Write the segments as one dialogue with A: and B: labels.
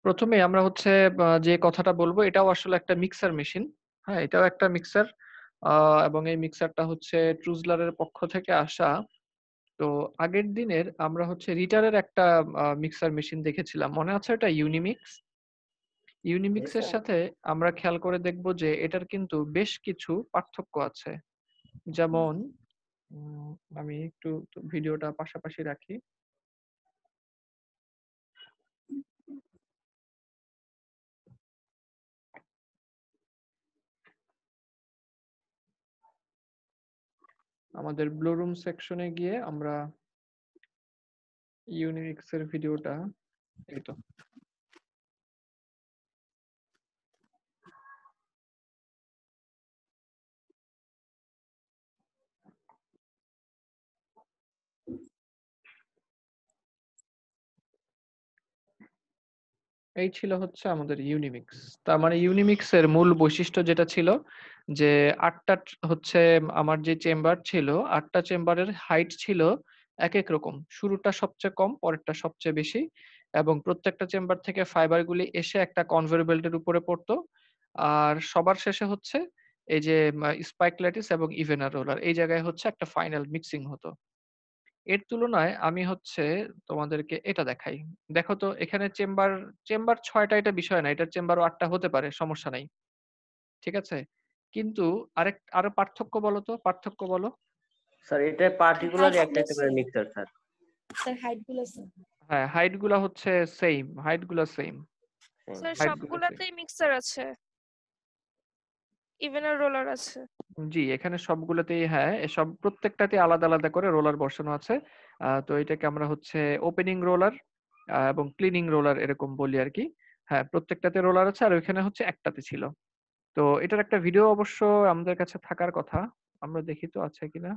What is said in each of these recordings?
A: প্রথমে আমরা হচ্ছে যে কথাটা বলবো এটাও আসলে একটা মিক্সার মেশিন। হ্যাঁ? এটাও একটা মিক্সার। আ এবং এই মিক্সারটা হচ্ছে ট্রুজলারের পক্ষ থেকে আসা। তো আগের দিনের আমরা হচ্ছে রিটারের একটা মিক্সার মেশিন দেখেছিলাম। মনে আছে ওটা ইউনিমিক্স? ইউনিমিক্স এর
B: আচ্ছা।
A: সাথে আমরা খেয়াল করে দেখব যে এটার কিন্তু বেশ কিছু পার্থক্য আছে। যেমন উম আমি একটু ভিডিওটা পাশাপাশি রাখি। আমাদের ব্লু রুম সেকশনে গিয়ে আমরা ইউনিমিক্স এর ভিডিওটা এই তো। এই ছিল হচ্ছে আমাদের ইউনিমিক্স। তার মানে ইউনিমিক্স এর মূল বৈশিষ্ট্য যেটা ছিল যে ৮ টা হচ্ছে আমার যে চেম্বার ছিল ৮ টা চেম্বারের হাইট ছিল একেক রকম। শুরুটা সবচেয়ে কম, পরেরটা সবচেয়ে বেশি এবং প্রত্যেকটা চেম্বার থেকে ফাইবার গুলি এসে একটা কনভেয়র বেল্টের উপরে পড়তো। আর সবার শেষে হচ্ছে এই যে স্পাইক ল্যাটিস এবং ইভেনার রোলার এই জায়গায় হচ্ছে একটা ফাইনাল মিক্সিং হতো। এর তুলনায় আমি হচ্ছে তোমাদেরকে এটা দেখাই। দেখো তো এখানে চেম্বার ৬ টা এটা বিষয় না। এটার চেম্বারও ৮ টা হতে পারে, সমস্যা নাই। ঠিক আছে? কিন্তু আরো পার্থক্য বলো তো, পার্থক্য বলো?
B: স্যার এটা পার্টিকুলারলি
C: হাইট
B: একটা
C: গুলো
B: একটা করে
C: same,
B: mixer sir.
C: Sir height গুলো সেম।
A: হ্যাঁ, হাইট গুলা হচ্ছে সেইম, হাইট গুলা সেইম,
C: স্যার
A: হাইট গুলা সেইম।
C: সবগুলাতেই মিক্সার আছে, ইভেনার রোলার আছে।
A: জি, এখানে সবগুলোতেই হ্যাঁ, এসব প্রত্যেকটাতেই আলাদা, আলাদা করে রোলার বসানো আছে। তো এটাকে আমরা হচ্ছে ওপেনিং রোলার এবং ক্লিনিং রোলার এরকম বলি আরকি। হ্যাঁ, প্রত্যেকটাতে রোলার আছে আর ওইখানে হচ্ছে একটাতে ছিল। তো এটার একটা ভিডিও অবশ্য আমাদের কাছে থাকার কথা। আমরা দেখি তো আছে কিনা।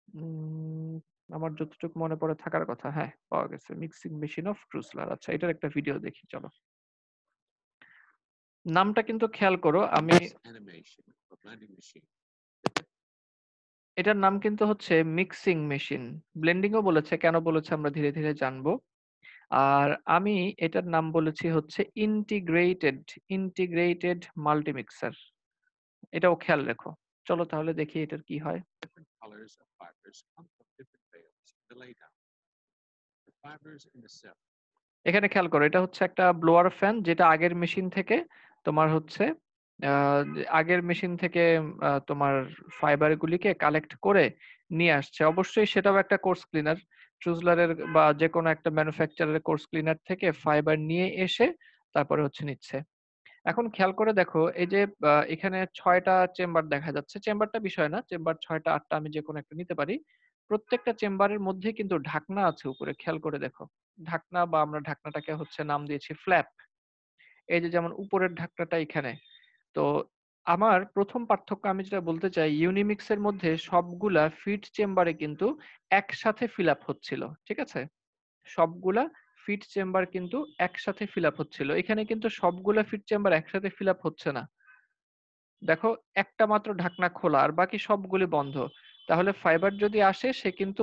A: উম আমার যতটুকু মনে পড়ে থাকার কথা। হ্যাঁ, পাওয়া গেছে। মিক্সিং মেশিন অফ ট্রুসলার। আচ্ছা, এটার একটা ভিডিও দেখি চলো। নামটা কিন্তু খেয়াল করো। আমি এটার নাম কিন্তু হচ্ছে মিক্সিং মেশিন। ব্লেন্ডিং ও বলেছে। কেন বলেছে আমরা ধীরে, ধীরে জানবো। আর আমি এটার নাম বলেছি হচ্ছে ইন্টিগ্রেটেড মাল্টিমিক্সার। এটাও খেয়াল রেখো। চলো তাহলে দেখি এটার কি হয়। এখানে খেয়াল করো এটা হচ্ছে একটা ব্লোয়ার ফ্যান যেটা আগের মেশিন থেকে তোমার হচ্ছে আগের মেশিন থেকে তোমার ফাইবার গুলিকে কালেক্ট করে নিয়ে আসছে। অবশ্যই সেটাও একটা কোর্স ক্লিনার। ট্রুজলারের বা যেকোনো একটা ম্যানুফ্যাকচারারের কোর্স ক্লিনার থেকে ফাইবার নিয়ে এসে তারপরে হচ্ছে নিচ্ছে। এখন খেয়াল করে দেখো এই যে এখানে ৬ টা চেম্বার দেখা যাচ্ছে। চেম্বারটা বিষয় না। চেম্বার ৬ টা ৮ টা আমি যেকোনো একটা নিতে পারি। প্রত্যেকটা চেম্বারের মধ্যে কিন্তু ঢাকনা আছে উপরে খেয়াল করে দেখো। ঢাকনা বা আমরা ঢাকনাটাকে হচ্ছে নাম দিয়েছি ফ্ল্যাপ। এই যে যেমন উপরের ঢাকনাটা এখানে। তো আমার ১ম পার্থক্য আমি যেটা বলতে চাই ইউনিমিক্স এর মধ্যে সবগুলা ফিট চেম্বারে কিন্তু একসাথে ফিল আপ হচ্ছিল। ঠিক আছে? সবগুলা ফিট চেম্বার কিন্তু একসাথে ফিল আপ হচ্ছিল। এখানে কিন্তু সবগুলা ফিট চেম্বার একসাথে ফিল আপ হচ্ছে না। দেখো একটা মাত্র ঢাকনা খোলা আর বাকি সবগুলি বন্ধ। তাহলে ফাইবার যদি আসে সে কিন্তু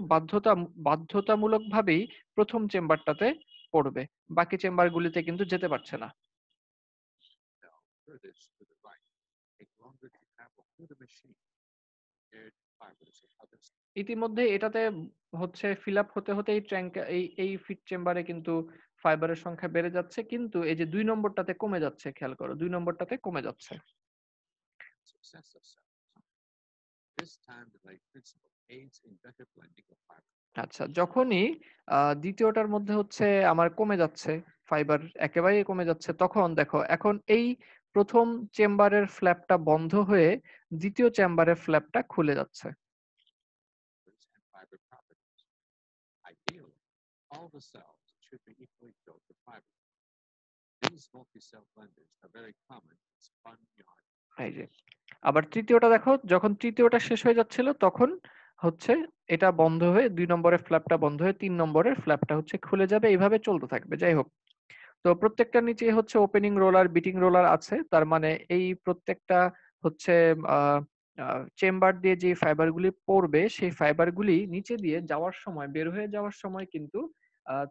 A: বাধ্যতামূলকভাবেই ১ম চেম্বারটাতে পড়বে। বাকি চেম্বারগুলিতে কিন্তু যেতে পারছে না। ইতিমধ্যে এটাতে হচ্ছে ফিল আপ হতে, হতে এই ট্যাংক এই ফিট চেম্বারে কিন্তু ফাইবারের সংখ্যা বেড়ে যাচ্ছে। কিন্তু এই যে ২ নম্বরটাতে কমে যাচ্ছে খেয়াল করো। ২ নম্বরটাতে কমে যাচ্ছে। আচ্ছা, যখনই ২য় টার মধ্যে হচ্ছে আমার কমে যাচ্ছে, ফাইবার একেবারেই কমে যাচ্ছে, তখন দেখো এখন এই ১ম চেম্বারের ফ্ল্যাপটা বন্ধ হয়ে ২য় চেম্বারের ফ্ল্যাপটা খুলে যাচ্ছে। এই যে। আবার ৩য়টা দেখো, যখন ৩য়টা শেষ হয়ে যাচ্ছিল তখন হচ্ছে এটা বন্ধ হয়ে ২ নম্বরের ফ্ল্যাপটা বন্ধ হয়ে ৩ নম্বরের ফ্ল্যাপটা হচ্ছে খুলে যাবে। এভাবে চলতে থাকবে। যাই হোক। তো প্রত্যেকটার নিচেই হচ্ছে ওপেনিং রোলার, বিটিং রোলার আছে। তার মানে এই প্রত্যেকটা হচ্ছে আ আ চেম্বার দিয়ে যে ফাইবার গুলি পড়বে সেই ফাইবার গুলি নিচে দিয়ে যাওয়ার সময় বের হয়ে যাওয়ার সময় কিন্তু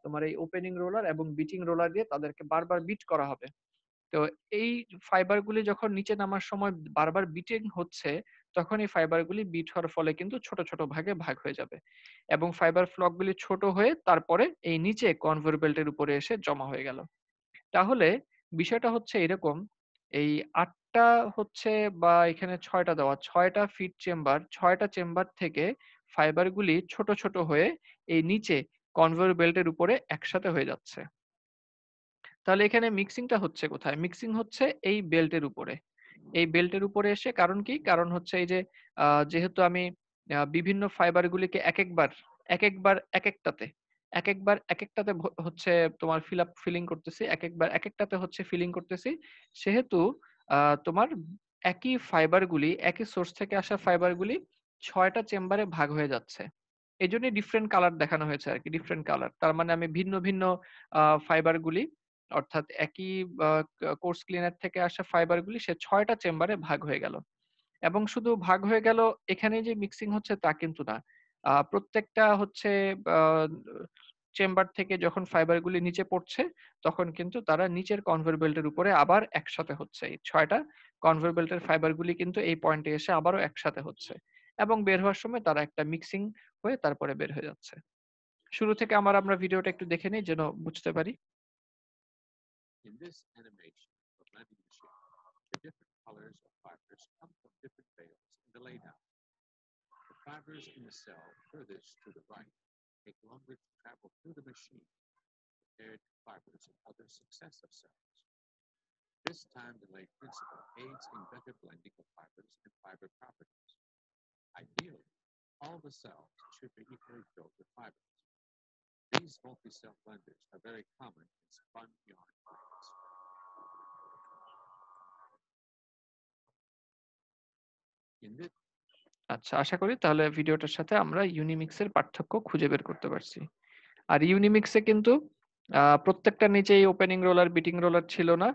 A: তোমার এই ওপেনিং রোলার এবং বিটিং রোলার দিয়ে তাদেরকে বারবার বিট করা হবে। তো এই ফাইবার গুলি যখন নিচে নামার সময় বারবার বিটিং হচ্ছে, তখন এই ফাইবার গুলি বিট হওয়ার ফলে কিন্তু ছোট ছোট ভাগে ভাগ হয়ে যাবে এবং ফাইবার ফ্লক গুলি ছোট হয়ে তারপরে এই নিচে কনভেয়র বেল্টের উপরে এসে জমা হয়ে গেল। তাহলে বিষয়টা হচ্ছে এরকম, এই ৮টা হচ্ছে বা এখানে ৬টা দেওয়া, ৬টা ফিড চেম্বার, ৬টা চেম্বার থেকে ফাইবার গুলি ছোট ছোট হয়ে এই নিচে কনভেয়র বেল্টের উপরে একসাথে হয়ে যাচ্ছে। তাহলে এখানে মিক্সিংটা হচ্ছে কোথায়? মিক্সিং হচ্ছে এই বেল্টের উপরে। এই বেল্টের উপরে এসে কারণ কি? কারণ হচ্ছে এই যে যেহেতু আমি বিভিন্ন ফাইবার গুলিকে একেকবার একেকটাতে হচ্ছে তোমার ফিলিং করতেছি, একেকবার একেকটাতে হচ্ছে ফিলিং করতেছি। সেহেতু তোমার একই ফাইবার গুলি, একই সোর্স থেকে আসা ফাইবার গুলি ৬ টা চেম্বারে ভাগ হয়ে যাচ্ছে। এজন্যই ডিফারেন্ট কালার দেখানো হয়েছে আরকি, ডিফারেন্ট কালার। তার মানে আমি ভিন্ন ভিন্ন ফাইবার গুলি, অর্থাৎ একই আ কোর্স ক্লিনার থেকে আসা ফাইবার গুলি সে ৬ টা চেম্বারে ভাগ হয়ে গেল। এবং শুধু ভাগ হয়ে গেল এখানেই যে মিক্সিং হচ্ছে তা কিন্তু না। প্রত্যেকটা হচ্ছে আ চেম্বার থেকে যখন ফাইবার গুলি নিচে পড়ছে, তখন কিন্তু তারা নিচের কনভেয়র বেল্টের উপরে আবার একসাথে হচ্ছে। এই ৬ টা কনভেয়র বেল্টের ফাইবার গুলি কিন্তু এই পয়েন্টে এসে আবারও একসাথে হচ্ছে। এবং বের হওয়ার সময় তারা একটা মিক্সিং হয়ে তারপরে বের হয়ে যাচ্ছে। শুরু থেকে আমরা ভিডিওটা একটু দেখে নেই যেন বুঝতে পারি।
D: In this animation of blending machine, the different colors of fibers come from different bales in the laydown. The fibers in the cell furthest to the right take longer to travel through the machine compared to fibers in other successive cells. This time delay principle aids in better blending of fibers and fiber properties. Ideally, all the cells should be equally filled with fibers. These multi-cell blenders are very common in spun yarn plants. In this
A: আচ্ছা, আশা করি তাহলে ভিডিওটার সাথে আমরা ইউনিমিক্সের পার্থক্য খুঁজে বের করতে পারছি। আর ইউনিমিক্সে কিন্তু প্রত্যেকটার নিচেই ওপেনিং রোলার, বিটিং রোলার ছিল না।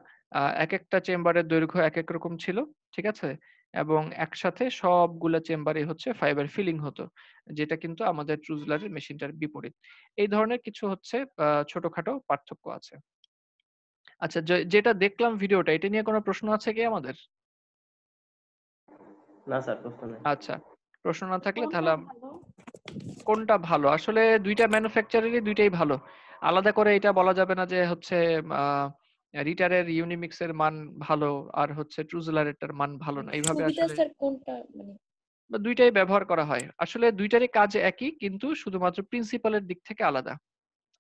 A: একেকটা চেম্বারের দৈর্ঘ্য একেক রকম ছিল। ঠিক আছে? এবং একসাথে সবগুলা চেম্বারেই হচ্ছে ফাইবার ফিলিং হতো। যেটা কিন্তু আমাদের ট্রুজলারের মেশিনটার বিপরীত। এই ধরনের কিছু হচ্ছে ছোটখাটো পার্থক্য আছে। আচ্ছা, যেটা দেখলাম ভিডিওটা, এটা নিয়ে কোনো প্রশ্ন আছে কি আমাদের?
B: না স্যার, প্রশ্ন নেই।
A: আচ্ছা, প্রশ্ন না থাকলে
C: কোনটা
A: তাহলে
C: ভালো?
A: কোনটা ভালো? আসলে ২ টা ম্যানুফ্যাকচারারই ২ টাই ভালো। আলাদা করে এটা বলা যাবে না যে হচ্ছে আ রিটারের ইউনিমিক্স এর মান ভালো আর হচ্ছে ট্রুজলারেরটার মান ভালো না। এইভাবে
C: সুবিধা
A: আসলে
C: স্যার কোনটা মানে?
A: ২ টাই ব্যবহার করা হয়। আসলে ২ টারই কাজ একই, কিন্তু শুধুমাত্র প্রিন্সিপাল এর দিক থেকে আলাদা।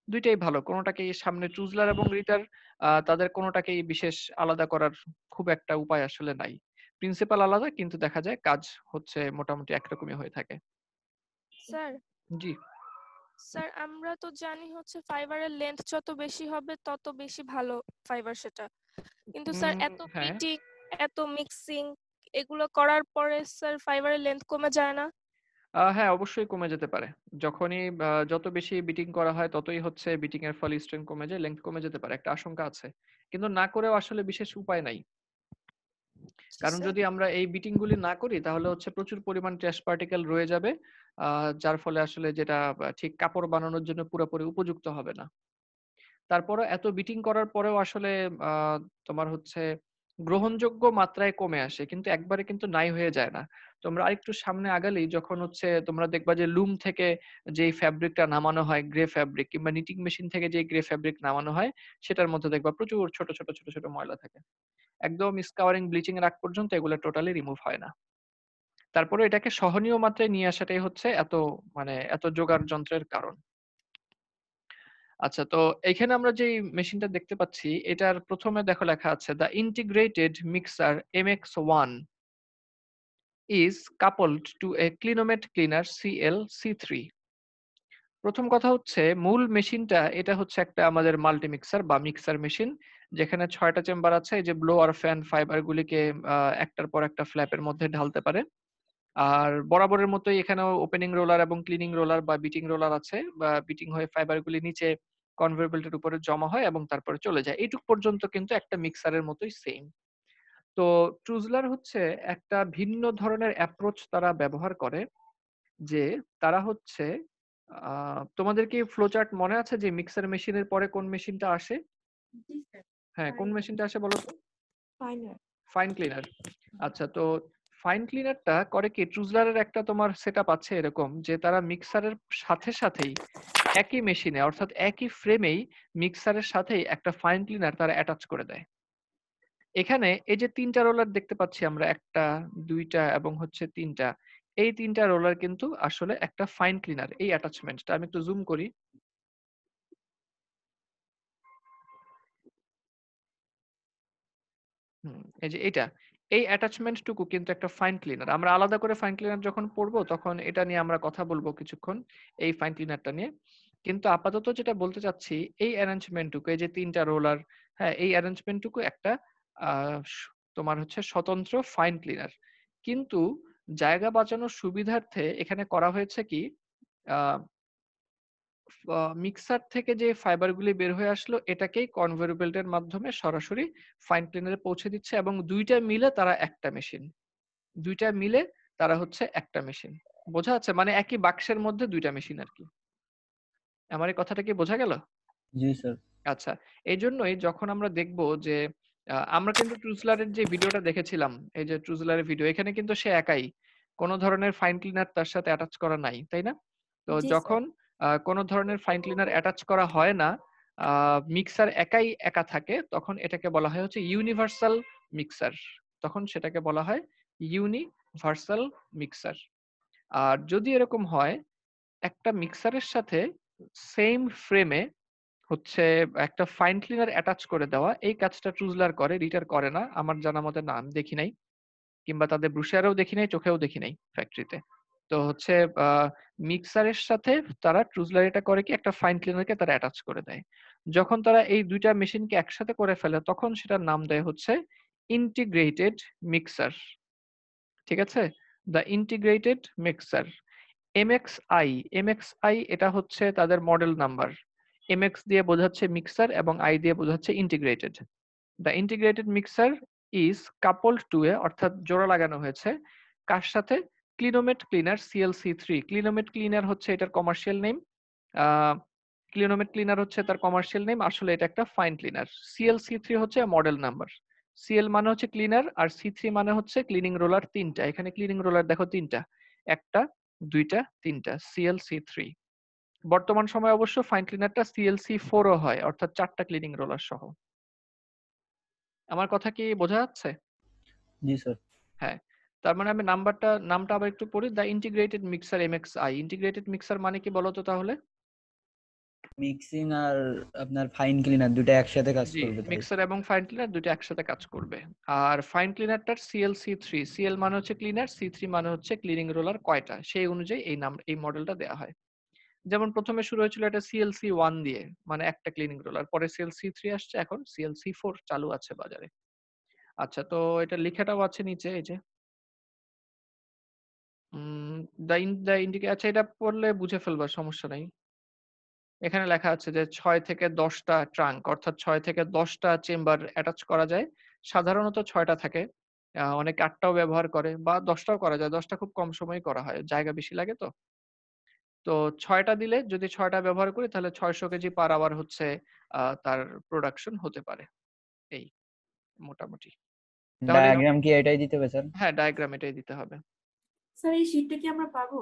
A: ২ টাই ভালো। কোনটাকেই সামনে ট্রুজলার এবং রিটার তাদের কোনটাকেই বিশেষ আলাদা করার খুব একটা উপায় আসলে নাই। প্রিন্সিপাল আলাদা, কিন্তু দেখা যায় কাজ হচ্ছে মোটামুটি একরকমই হয়ে থাকে।
C: স্যার
A: জি।
C: স্যার আমরা তো জানি হচ্ছে ফাইবারের লেন্থ যত বেশি হবে তত বেশি ভালো ফাইবার সেটা। কিন্তু স্যার এত
A: হ্যাঁ।
C: বিটিং, এত মিক্সিং এগুলো করার পরে স্যার ফাইবারের লেন্থ কমে যায় না?
A: হ্যাঁ, অবশ্যই কমে যেতে পারে। যখনই যত বেশি বিটিং করা হয় ততই হচ্ছে বিটিং এর ফলে স্ট্রেংথ কমে যায়, লেংথ কমে যেতে পারে। একটা আশঙ্কা আছে। কিন্তু না করেও আসলে বিশেষ উপায় নাই।
C: জি
A: কারণ
C: স্যার।
A: যদি আমরা এই বিটিং গুলি না করি তাহলে হচ্ছে প্রচুর পরিমাণ ট্রাশ পার্টিকেল রয়ে যাবে। যার ফলে আসলে যেটা ঠিক কাপড় বানানোর জন্য পুরোপুরি উপযুক্ত হবে না। তারপরেও এত বিটিং করার পরেও আসলে আ তোমার হচ্ছে গ্রহণযোগ্য মাত্রায় কমে আসে। কিন্তু একবারে কিন্তু নাই হয়ে যায় না। তোমরা আরেকটু সামনে আগালেই যখন হচ্ছে তোমরা দেখবা যে লুম থেকে যেই ফেব্রিকটা নামানো হয়, গ্রে ফেব্রিক, কিংবা নিটিং মেশিন থেকে যেই গ্রে ফেব্রিক নামানো হয়, সেটার মধ্যে দেখবা প্রচুর ছোট ময়লা থাকে। একদম স্কাউরিং, ব্লিচিং এর আগ পর্যন্ত এগুলো টোটালি রিমুভ হয় না। তারপরেও এটাকে সহনীয় মাত্রায় নিয়ে আসাটাই হচ্ছে এত জোগাড় যন্ত্রের কারণ। আচ্ছা, তো এইখানে আমরা যেই মেশিনটা দেখতে পাচ্ছি, এটার ১ম এ দেখো লেখা আছে, "The integrated mixer MX1 is coupled to a Clinomet cleaner CL-C3." ১ম কথা হচ্ছে মূল মেশিনটা এটা হচ্ছে একটা আমাদের মাল্টি মিক্সার বা মিক্সার মেশিন, যেখানে ৬ টা চেম্বার আছে। এই যে ব্লোয়ার ফ্যান ফাইবার গুলিকে একটার পর একটা ফ্ল্যাপের মধ্যে ঢালতে পারে। আর বরাবরের মতোই এখানেও ওপেনিং রোলার এবং ক্লিনিং রোলার বা বিটিং রোলার আছে, বা বিটিং হয়ে ফাইবার গুলি নিচে কনভেয়র বেল্টের উপরে জমা হয় এবং তারপরে চলে যায়। এইটুক পর্যন্ত কিন্তু একটা মিক্সারের মতোই সেম। তো ট্রুজলার হচ্ছে একটা ভিন্ন ধরনের অ্যাপ্রোচ তারা ব্যবহার করে, যে তারা হচ্ছে তোমাদের কি ফ্লো চার্ট মনে আছে যে মিক্সার মেশিনের পরে কোন মেশিনটা আসে?
E: জি স্যার।
A: হ্যাঁ, কোন মেশিনটা আসে বলো তো?
E: ফাইনাল।
A: Fine cleaner. আচ্ছা, তো ফাইন ক্লিনারটা করে কি, ট্রুজলারের একটা তোমার সেটআপ আছে এরকম যে তারা মিক্সারের সাথে সাথেই একই মেশিনে অর্থাৎ একই ফ্রেমেই মিক্সারের সাথেই একটা ফাইন ক্লিনার তারা অ্যাটাচ করে দেয়। এখানে এই যে ৩টা রোলার দেখতে পাচ্ছি আমরা, ১টা ২টা এবং হচ্ছে ৩টা। এই ৩টা রোলার কিন্তু আসলে একটা ফাইন ক্লিনার। এই অ্যাটাচমেন্টটা আমি একটু জুম করি। এই যে এটা, এই অ্যাটাচমেন্ট টুকু কিন্তু একটা ফাইন ক্লিনার। আমরা আলাদা করে ফাইন ক্লিনার যখন পড়বো তখন এটা নিয়ে আমরা কথা বলবো কিছুক্ষণ, এই ফাইন ক্লিনারটা নিয়ে। কিন্তু আপাতত যেটা বলতে চাচ্ছি, এই অ্যারেঞ্জমেন্ট টুকু, এই যে ৩টা রোলার, হ্যাঁ, এই অ্যারেঞ্জমেন্ট টুকু একটা তোমার হচ্ছে স্বতন্ত্র ফাইন ক্লিনার। কিন্তু জায়গা বাঁচানোর সুবিধার্থে এখানে করা হয়েছে কি, আহ মিক্সার থেকে যে ফাইবারগুলি বের হয়ে আসলো এটাকেই কনভেয়র বেল্টের মাধ্যমে সরাসরি ফাইন ক্লিনারে পৌঁছে দিচ্ছে এবং দুইটা মিলে তারা একটা মেশিন। দুইটা মিলে তারা হচ্ছে একটা মেশিন। বোঝা যাচ্ছে? মানে একই বাক্সের মধ্যে দুইটা মেশিন আরকি। আমার এই কথাটা কি বোঝা গেল?
B: জি স্যার।
A: আচ্ছা, এইজন্যই যখন আমরা দেখব যে আমরা কিন্তু ট্রুজলারের যে ভিডিওটা দেখেছিলাম, এই যে ট্রুজলারের ভিডিও, এখানে কিন্তু সে একাই। কোন ধরনের ফাইন ক্লিনার তার সাথে অ্যাটাচ করা নাই, তাই না? তো
E: জি
A: যখন কোন ধরনের ফাইন ক্লিনার অ্যাটাচ করা হয় না, মিক্সার একা থাকে, তখন এটাকে বলা হয় হচ্ছে ইউনিভার্সাল মিক্সার। তখন সেটাকে বলা হয় ইউনিভার্সাল মিক্সার। আর যদি এরকম হয় একটা মিক্সারের সাথে সেম ফ্রেমে হচ্ছে একটা ফাইন ক্লিনার অ্যাটাচ করে দেওয়া, এই কাজটা ট্রুজলার করে, রিটার করে না। আমার জানা মতে না, আমি দেখি নাই। কিংবা তাদের ব্রুশিয়ারেও দেখি নাই, চোখেও দেখি নাই ফ্যাক্টরিতে। তো হচ্ছে মিক্সারের সাথে তারা ট্রুজলার এটা করে কি, একটা ফাইন ক্লিনারকে তারা অ্যাটাচ করে দেয়। যখন তারা এই ২টা মেশিনকে একসাথে করে ফেলে তখন সেটার নাম দেয় হচ্ছে ইন্টিগ্রেটেড মিক্সার। ঠিক আছে? The integrated mixer. MXI, MXI এটা হচ্ছে তাদের মডেল নাম্বার। এমএক্স দিয়ে বোঝাচ্ছে মিক্সার এবং আই দিয়ে বোঝাচ্ছে integrated. The integrated mixer is coupled to a, অর্থাৎ জোড়া লাগানো হয়েছে কার সাথে? ক্লিনোমেট ক্লিনার CLC3। ক্লিনোমেট ক্লিনার হচ্ছে এটার কমার্শিয়াল নেম। ক্লিনোমেট ক্লিনার হচ্ছে তার কমার্শিয়াল নেম, আসলে এটা একটা ফাইন ক্লিনার। CLC3 হচ্ছে মডেল নাম্বার। সিএল মানে হচ্ছে ক্লিনার আর C3 মানে হচ্ছে ক্লিনিং রোলার ৩টা। এখানে ক্লিনিং রোলার দেখো ৩টা, ১টা ২টা ৩টা, CLC3। বর্তমান সময়ে অবশ্য ফাইন ক্লিনারটা CLC4 ও হয়, অর্থাৎ ৪টা ক্লিনিং রোলার সহ। আমার কথা কি বোঝা যাচ্ছে?
B: জি স্যার।
A: হ্যাঁ, তার মানে আমি নামটা আবার একটু পড়ি। The integrated mixer MXI. Integrated mixer মানে কি বলতো তাহলে?
B: মিক্সিং আর আপনার ফাইন ক্লিনার দুটো একসাথে কাজ
A: জি,
B: করবে তাই।
A: মিক্সার এবং ফাইন ক্লিনার দুটো একসাথে কাজ করবে। আর ফাইন ক্লিনারটার CLC3, সিএল মানে হচ্ছে ক্লিনার, C3 মানে হচ্ছে ক্লিনিং রোলার কয়টা, সেই অনুযায়ী এই মডেলটা দেয়া হয়। যেমন প্রথমে শুরু হয়েছিল এটা CLC1 দিয়ে, মানে একটা ক্লিনিং রোলার, পরে CLC3 আসছে, এখন CLC4 চালু আছে বাজারে। আচ্ছা, তো এটা লেখাটাও আছে নিচে, এই যে আচ্ছা, এটা পড়লে বুঝে ফেলবা, সমস্যা নাই। এখানে লেখা আছে যে ৬ থেকে ১০টা ট্রাঙ্ক, অর্থাৎ ৬ থেকে ১০টা চেম্বার অ্যাটাচ করা যায়। সাধারণত ৬টা থাকে। অনেকে ৮টাও ব্যবহার করে বা ১০টাও করা যায়। ১০টা খুব কম সময়ে করা হয়। জায়গা বেশি লাগে তো। তো ৬টা দিলে, যদি ৬টা ব্যবহার করি তাহলে ৬০০ কেজি পার আওয়ার হচ্ছে তার প্রোডাকশন হতে পারে। এই মোটামুটি। তাহলে
B: ডায়াগ্রাম কি এটাই দিতে হবে স্যার?
A: হ্যাঁ, ডায়াগ্রাম এটাই দিতে হবে।
E: স্যার এই শীটটা কি আমরা পাবো?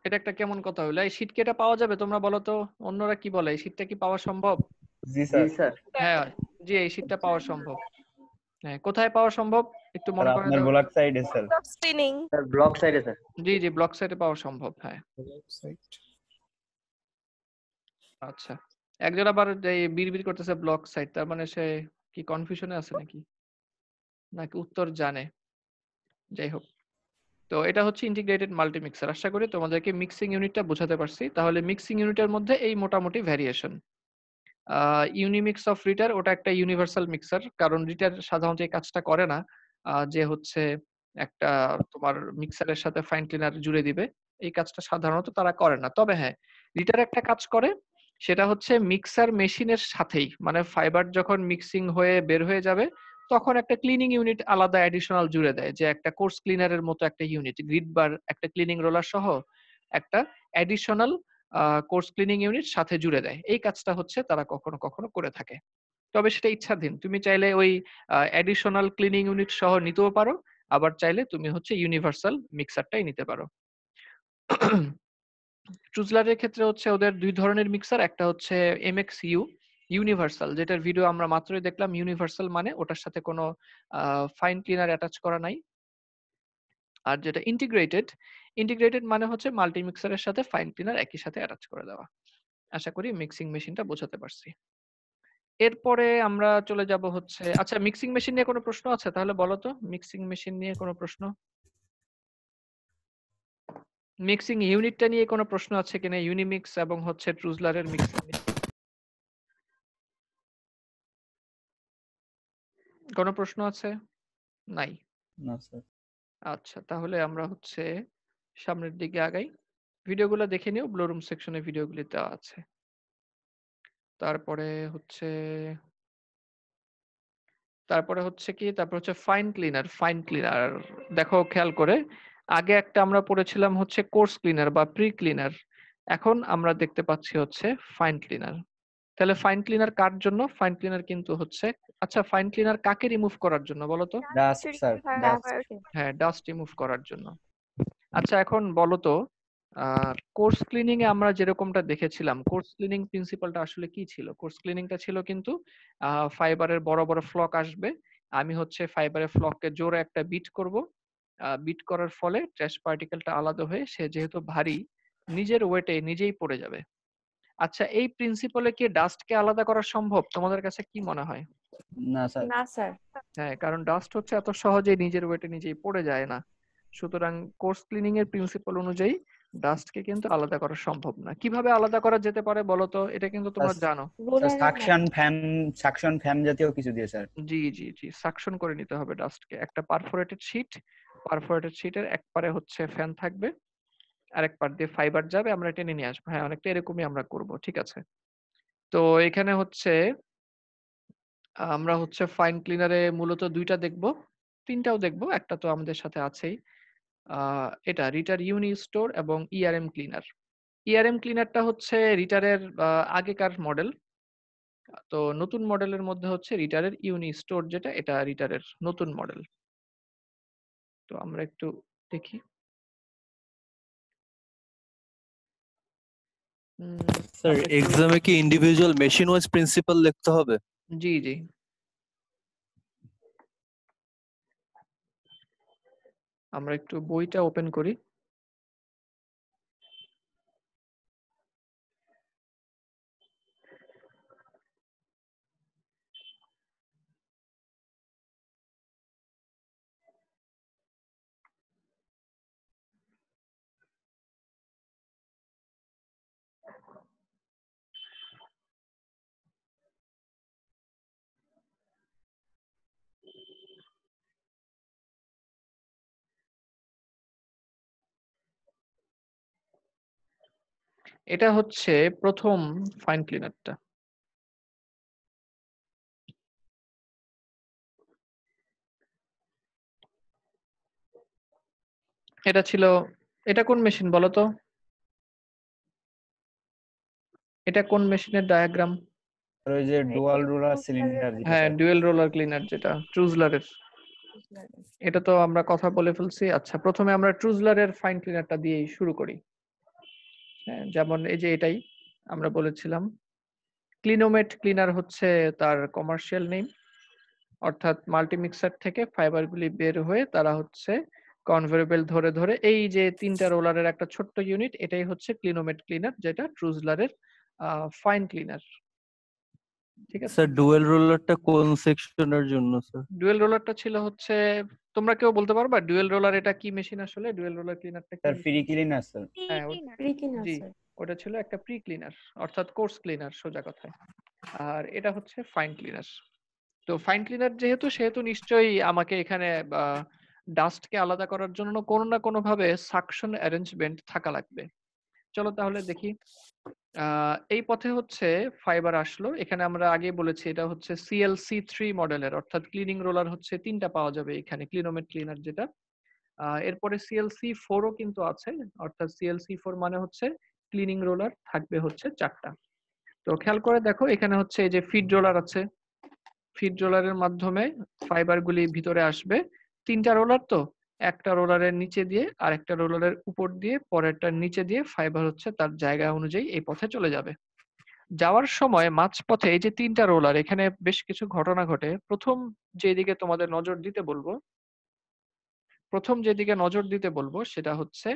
A: এটা একটা কেমন কথা হলো? এই শীট কি এটা পাওয়া যাবে? তোমরা বলো তো, অন্যরা কি বলে? এই শীটটা কি পাওয়া সম্ভব?
B: জি জি স্যার। স্যার।
A: হ্যাঁ, জি, এই শীটটা পাওয়া সম্ভব। হ্যাঁ, কোথায় পাওয়া সম্ভব? একটু মনে করে
B: আপনার
A: দাও।
B: ব্লক সাইডে স্যার।
C: স্পিনিং।
B: স্যার ব্লক সাইডে স্যার।
A: জি, ব্লক সাইটে পাওয়া সম্ভব, হ্যাঁ। আচ্ছা। একজন আবার এই বিড়বিড় করতেছে ব্লক সাইট, তার মানে সে কি কনফিউশনে আছে নাকি? নাকি উত্তর জানে? যাই হোক। তো এটা হচ্ছে ইন্টিগ্রেটেড মাল্টি মিক্সার। আশা করি তোমাদেরকে মিক্সিং ইউনিটটা বোঝাতে পারছি। তাহলে মিক্সিং ইউনিটের মধ্যে এই মোটামুটি ভ্যারিয়েশন। ইউনিমিক্স অফ রিটার ওটা একটা ইউনিভার্সাল মিক্সার, কারণ রিটার সাধারণত এই কাজটা করে না, যে হচ্ছে একটা তোমার মিক্সারের সাথে ফাইন ক্লিনার জুড়ে দিবে, এই কাজটা সাধারণত তারা করে না। তবে হ্যাঁ, রিটার একটা কাজ করে, সেটা হচ্ছে মিক্সার মেশিনের সাথেই, মানে ফাইবার যখন মিক্সিং হয়ে বের হয়ে যাবে তখন একটা ক্লিনিং ইউনিট আলাদা অ্যাডিশনাল জুড়ে দেয়, যে একটা কোর্স ক্লিনারের মতো একটা ইউনিট, গ্রিড বার, একটা ক্লিনিং রোলার সহ একটা অ্যাডিশনাল কোর্স ক্লিনিং ইউনিট সাথে জুড়ে দেয়। এই কাজটা হচ্ছে তারা কখনো কখনো করে থাকে। তবে সেটা ইচ্ছাধীন। তুমি চাইলে ওই অ্যাডিশনাল ক্লিনিং ইউনিট সহ নিতেও পারো, আবার চাইলে তুমি হচ্ছে ইউনিভার্সাল মিক্সারটাই নিতে পারো। ট্রুজলারের ক্ষেত্রে হচ্ছে ওদের ২ ধরনের মিক্সার, একটা হচ্ছে MXU ইউনিভার্সাল, যেটার ভিডিও আমরা মাত্রই দেখলাম। ইউনিভার্সাল মানে ওটার সাথে কোনো ফাইন ক্লিনার অ্যাটাচ করা নাই। আর যেটা ইন্টিগ্রেটেড মানে হচ্ছে মাল্টি মিক্সারের সাথে ফাইন ক্লিনার একই সাথে অ্যাটাচ করে দেওয়া। আশা করি মিক্সিং মেশিনটা বোঝাতে পারছি। এরপরে আমরা চলে যাব হচ্ছে, আচ্ছা মিক্সিং মেশিন নিয়ে কোনো প্রশ্ন আছে? তাহলে বলো তো, মিক্সিং মেশিন নিয়ে কোনো প্রশ্ন? মিক্সিং ইউনিটটা নিয়ে কোনো প্রশ্ন আছে কিনা? ইউনিমিক্স এবং হচ্ছে ট্রুজলারের মিক্সিং নিয়ে কোনো প্রশ্ন আছে? নাই।
B: না স্যার।
A: আচ্ছা, তাহলে আমরা হচ্ছে সামনের দিকে আগাই। ভিডিওগুলো দেখে নিও, ব্লুরুম সেকশনে ভিডিওগুলি দেওয়া আছে। তারপরে হচ্ছে কি, তারপর হচ্ছে ফাইন ক্লিনার। দেখো খেয়াল করে, আগে একটা আমরা পড়েছিলাম হচ্ছে কোর্স ক্লিনার বা প্রি ক্লিনার, এখন আমরা দেখতে পাচ্ছি হচ্ছে ফাইন ক্লিনার। তাহলে ফাইন ক্লিনার কার জন্য? ফাইন ক্লিনার কিন্তু হচ্ছে, আচ্ছা ফাইন ক্লিনার কাকে রিমুভ করার জন্য বলো তো?
B: Dust sir, dust.
A: হ্যাঁ, ডাস্ট রিমুভ করার জন্য। আচ্ছা এখন বলো তো, কোর্স ক্লিনিং এ আমরা যেরকমটা দেখেছিলাম, কোর্স ক্লিনিং প্রিন্সিপালটা আসলে কি ছিল? কোর্স ক্লিনিংটা ছিল কিন্তু ফাইবারের বড় বড় ফ্লক আসবে, আমি হচ্ছে ফাইবারের ফ্লককে জোরে একটা বিট করব, বিট করার ফলে ট্র্যাশ পার্টিকেলটা আলাদা হয়ে সে যেহেতু ভারী, নিজের ওয়েটে নিজেই পড়ে যাবে। আচ্ছা এই প্রিন্সিপালে কি ডাস্টকে আলাদা করা সম্ভব? তোমাদের কাছে কি মনে হয়?
B: না স্যার।
E: না স্যার।
A: হ্যাঁ, কারণ ডাস্ট হচ্ছে এত সহজেই নিজের ওয়েটে নিজেই পড়ে যায় না। সুতরাং কোর্স ক্লিনিং এর প্রিন্সিপাল অনুযায়ী ডাস্টকে কিন্তু আলাদা করা সম্ভব না। কিভাবে আলাদা করা যেতে পারে বলো তো? এটা কিন্তু তোমরা জানো।
B: সাকশন ফ্যান জাতীয় কিছু দিয়ে স্যার।
A: জি, সাকশন করে নিতে হবে ডাস্টকে। একটা পারফোরেটেড শীটের এক পারে হচ্ছে ফ্যান থাকবে, আরেক পার দিয়ে ফাইবার যাবে, আমরা টেনে নিয়ে আসবো। হ্যাঁ, অনেকটা এরকমই আমরা করব, ঠিক আছে। তো এখানে হচ্ছে আমরা হচ্ছে ফাইন ক্লিনারে মূলত ২টা দেখব, ৩টাও দেখব, একটা তো আমাদের সাথে আছেই। এটা রিটার ইউনি স্টোর এবং ইআরএম ক্লিনার। ইআরএম ক্লিনারটা হচ্ছে রিটারের আগেকার মডেল। তো নতুন মডেলের মধ্যে হচ্ছে রিটারের ইউনি স্টোর, যেটা এটা রিটারের নতুন মডেল। তো আমরা একটু দেখি।
F: স্যার
A: আমরা একটু,
F: এক্সামে কি ইন্ডিভিজুয়াল মেশিন ওয়াইজ প্রিন্সিপাল লিখতে হবে?
A: জি আমরা একটু বইটা ওপেন করি। এটা হচ্ছে প্রথম ফাইন ক্লিনারটা। এটা ছিল, এটা কোন মেশিন বলো তো? এটা কোন মেশিনের ডায়াগ্রাম?
B: ওই যে ডুয়াল রোলার সিলিন্ডার যেটা
A: হ্যাঁ,
B: স্যার।
A: ডুয়েল রোলার ক্লিনার, যেটা ট্রুজলারের। এটা তো আমরা কথা বলে ফেলছি। আচ্ছা, প্রথমে আমরা ট্রুজলারের ফাইন ক্লিনারটা দিয়েই শুরু করি। হ্যাঁ, যেমন এই যে এটাই আমরা বলেছিলাম, ক্লিনোমেট ক্লিনার হচ্ছে তার কমার্শিয়াল নেম, অর্থাৎ মাল্টি মিক্সার থেকে ফাইবারগুলি বের হয়ে তারা হচ্ছে কনভেয়র বেল্ট ধরে ধরে এই যে 3টা রোলারের একটা ছোট্ট ইউনিট, এটাই হচ্ছে ক্লিনোমেট ক্লিনার, যেটা ট্রুজলারের ফাইন ক্লিনার। ঠিক আছে।
F: স্যার ডুয়েল রোলারটা কোন সেকশনের জন্য স্যার?
A: ডুয়েল রোলারটা ছিল হচ্ছে, তোমরা কেউ বলতে পারবা ডুয়েল রোলার এটা কি মেশিন আসলে? ডুয়েল রোলার ক্লিনারটা কি
B: sir
A: machine?
B: Free cleaner sir.
A: হ্যাঁ,
E: প্রি-ক্লিনার
A: জি,
E: স্যার।
A: ওটা ছিল একটা প্রি ক্লিনার, অর্থাৎ কোর্স ক্লিনার সোজা কথায়। আর এটা হচ্ছে ফাইন ক্লিনার। তো ফাইন ক্লিনার যেহেতু, সেহেতু নিশ্চয়ই আমাকে এখানে ডাস্টকে আলাদা করার জন্য কোনো না কোনো ভাবে সাকশন অ্যারেঞ্জমেন্ট থাকা লাগবে। চলো তাহলে দেখি। এই পথে হচ্ছে ফাইবার আসলো। এখানে আমরা আগে বলেছি এটা হচ্ছে CLC3 মডেলের, অর্থাৎ ক্লিনিং রোলার হচ্ছে 3টা পাওয়া যাবে এখানে, ক্লিনোমেট ক্লিনার যেটা। এরপরে CLC4ও কিন্তু আছে, অর্থাৎ CLC4 মানে হচ্ছে ক্লিনিং রোলার থাকবে হচ্ছে 4টা। তো খেয়াল করে দেখো এখানে হচ্ছে এই যে ফিড রোলার আছে, ফিড রোলারের মাধ্যমে ফাইবার গুলি ভিতরে আসবে। 3টা রোলার, তো একটা রোলারের নিচে দিয়ে আর একটা রোলারের উপর দিয়ে পরেরটার নিচে দিয়ে ফাইবার হচ্ছে তার জায়গা অনুযায়ী এই পথে চলে যাবে। যাওয়ার সময় মাঝপথে এই যে 3টা রোলার, এখানে বেশ কিছু ঘটনা ঘটে। প্রথম যেদিকে তোমাদের নজর দিতে বলবো, সেটা হচ্ছে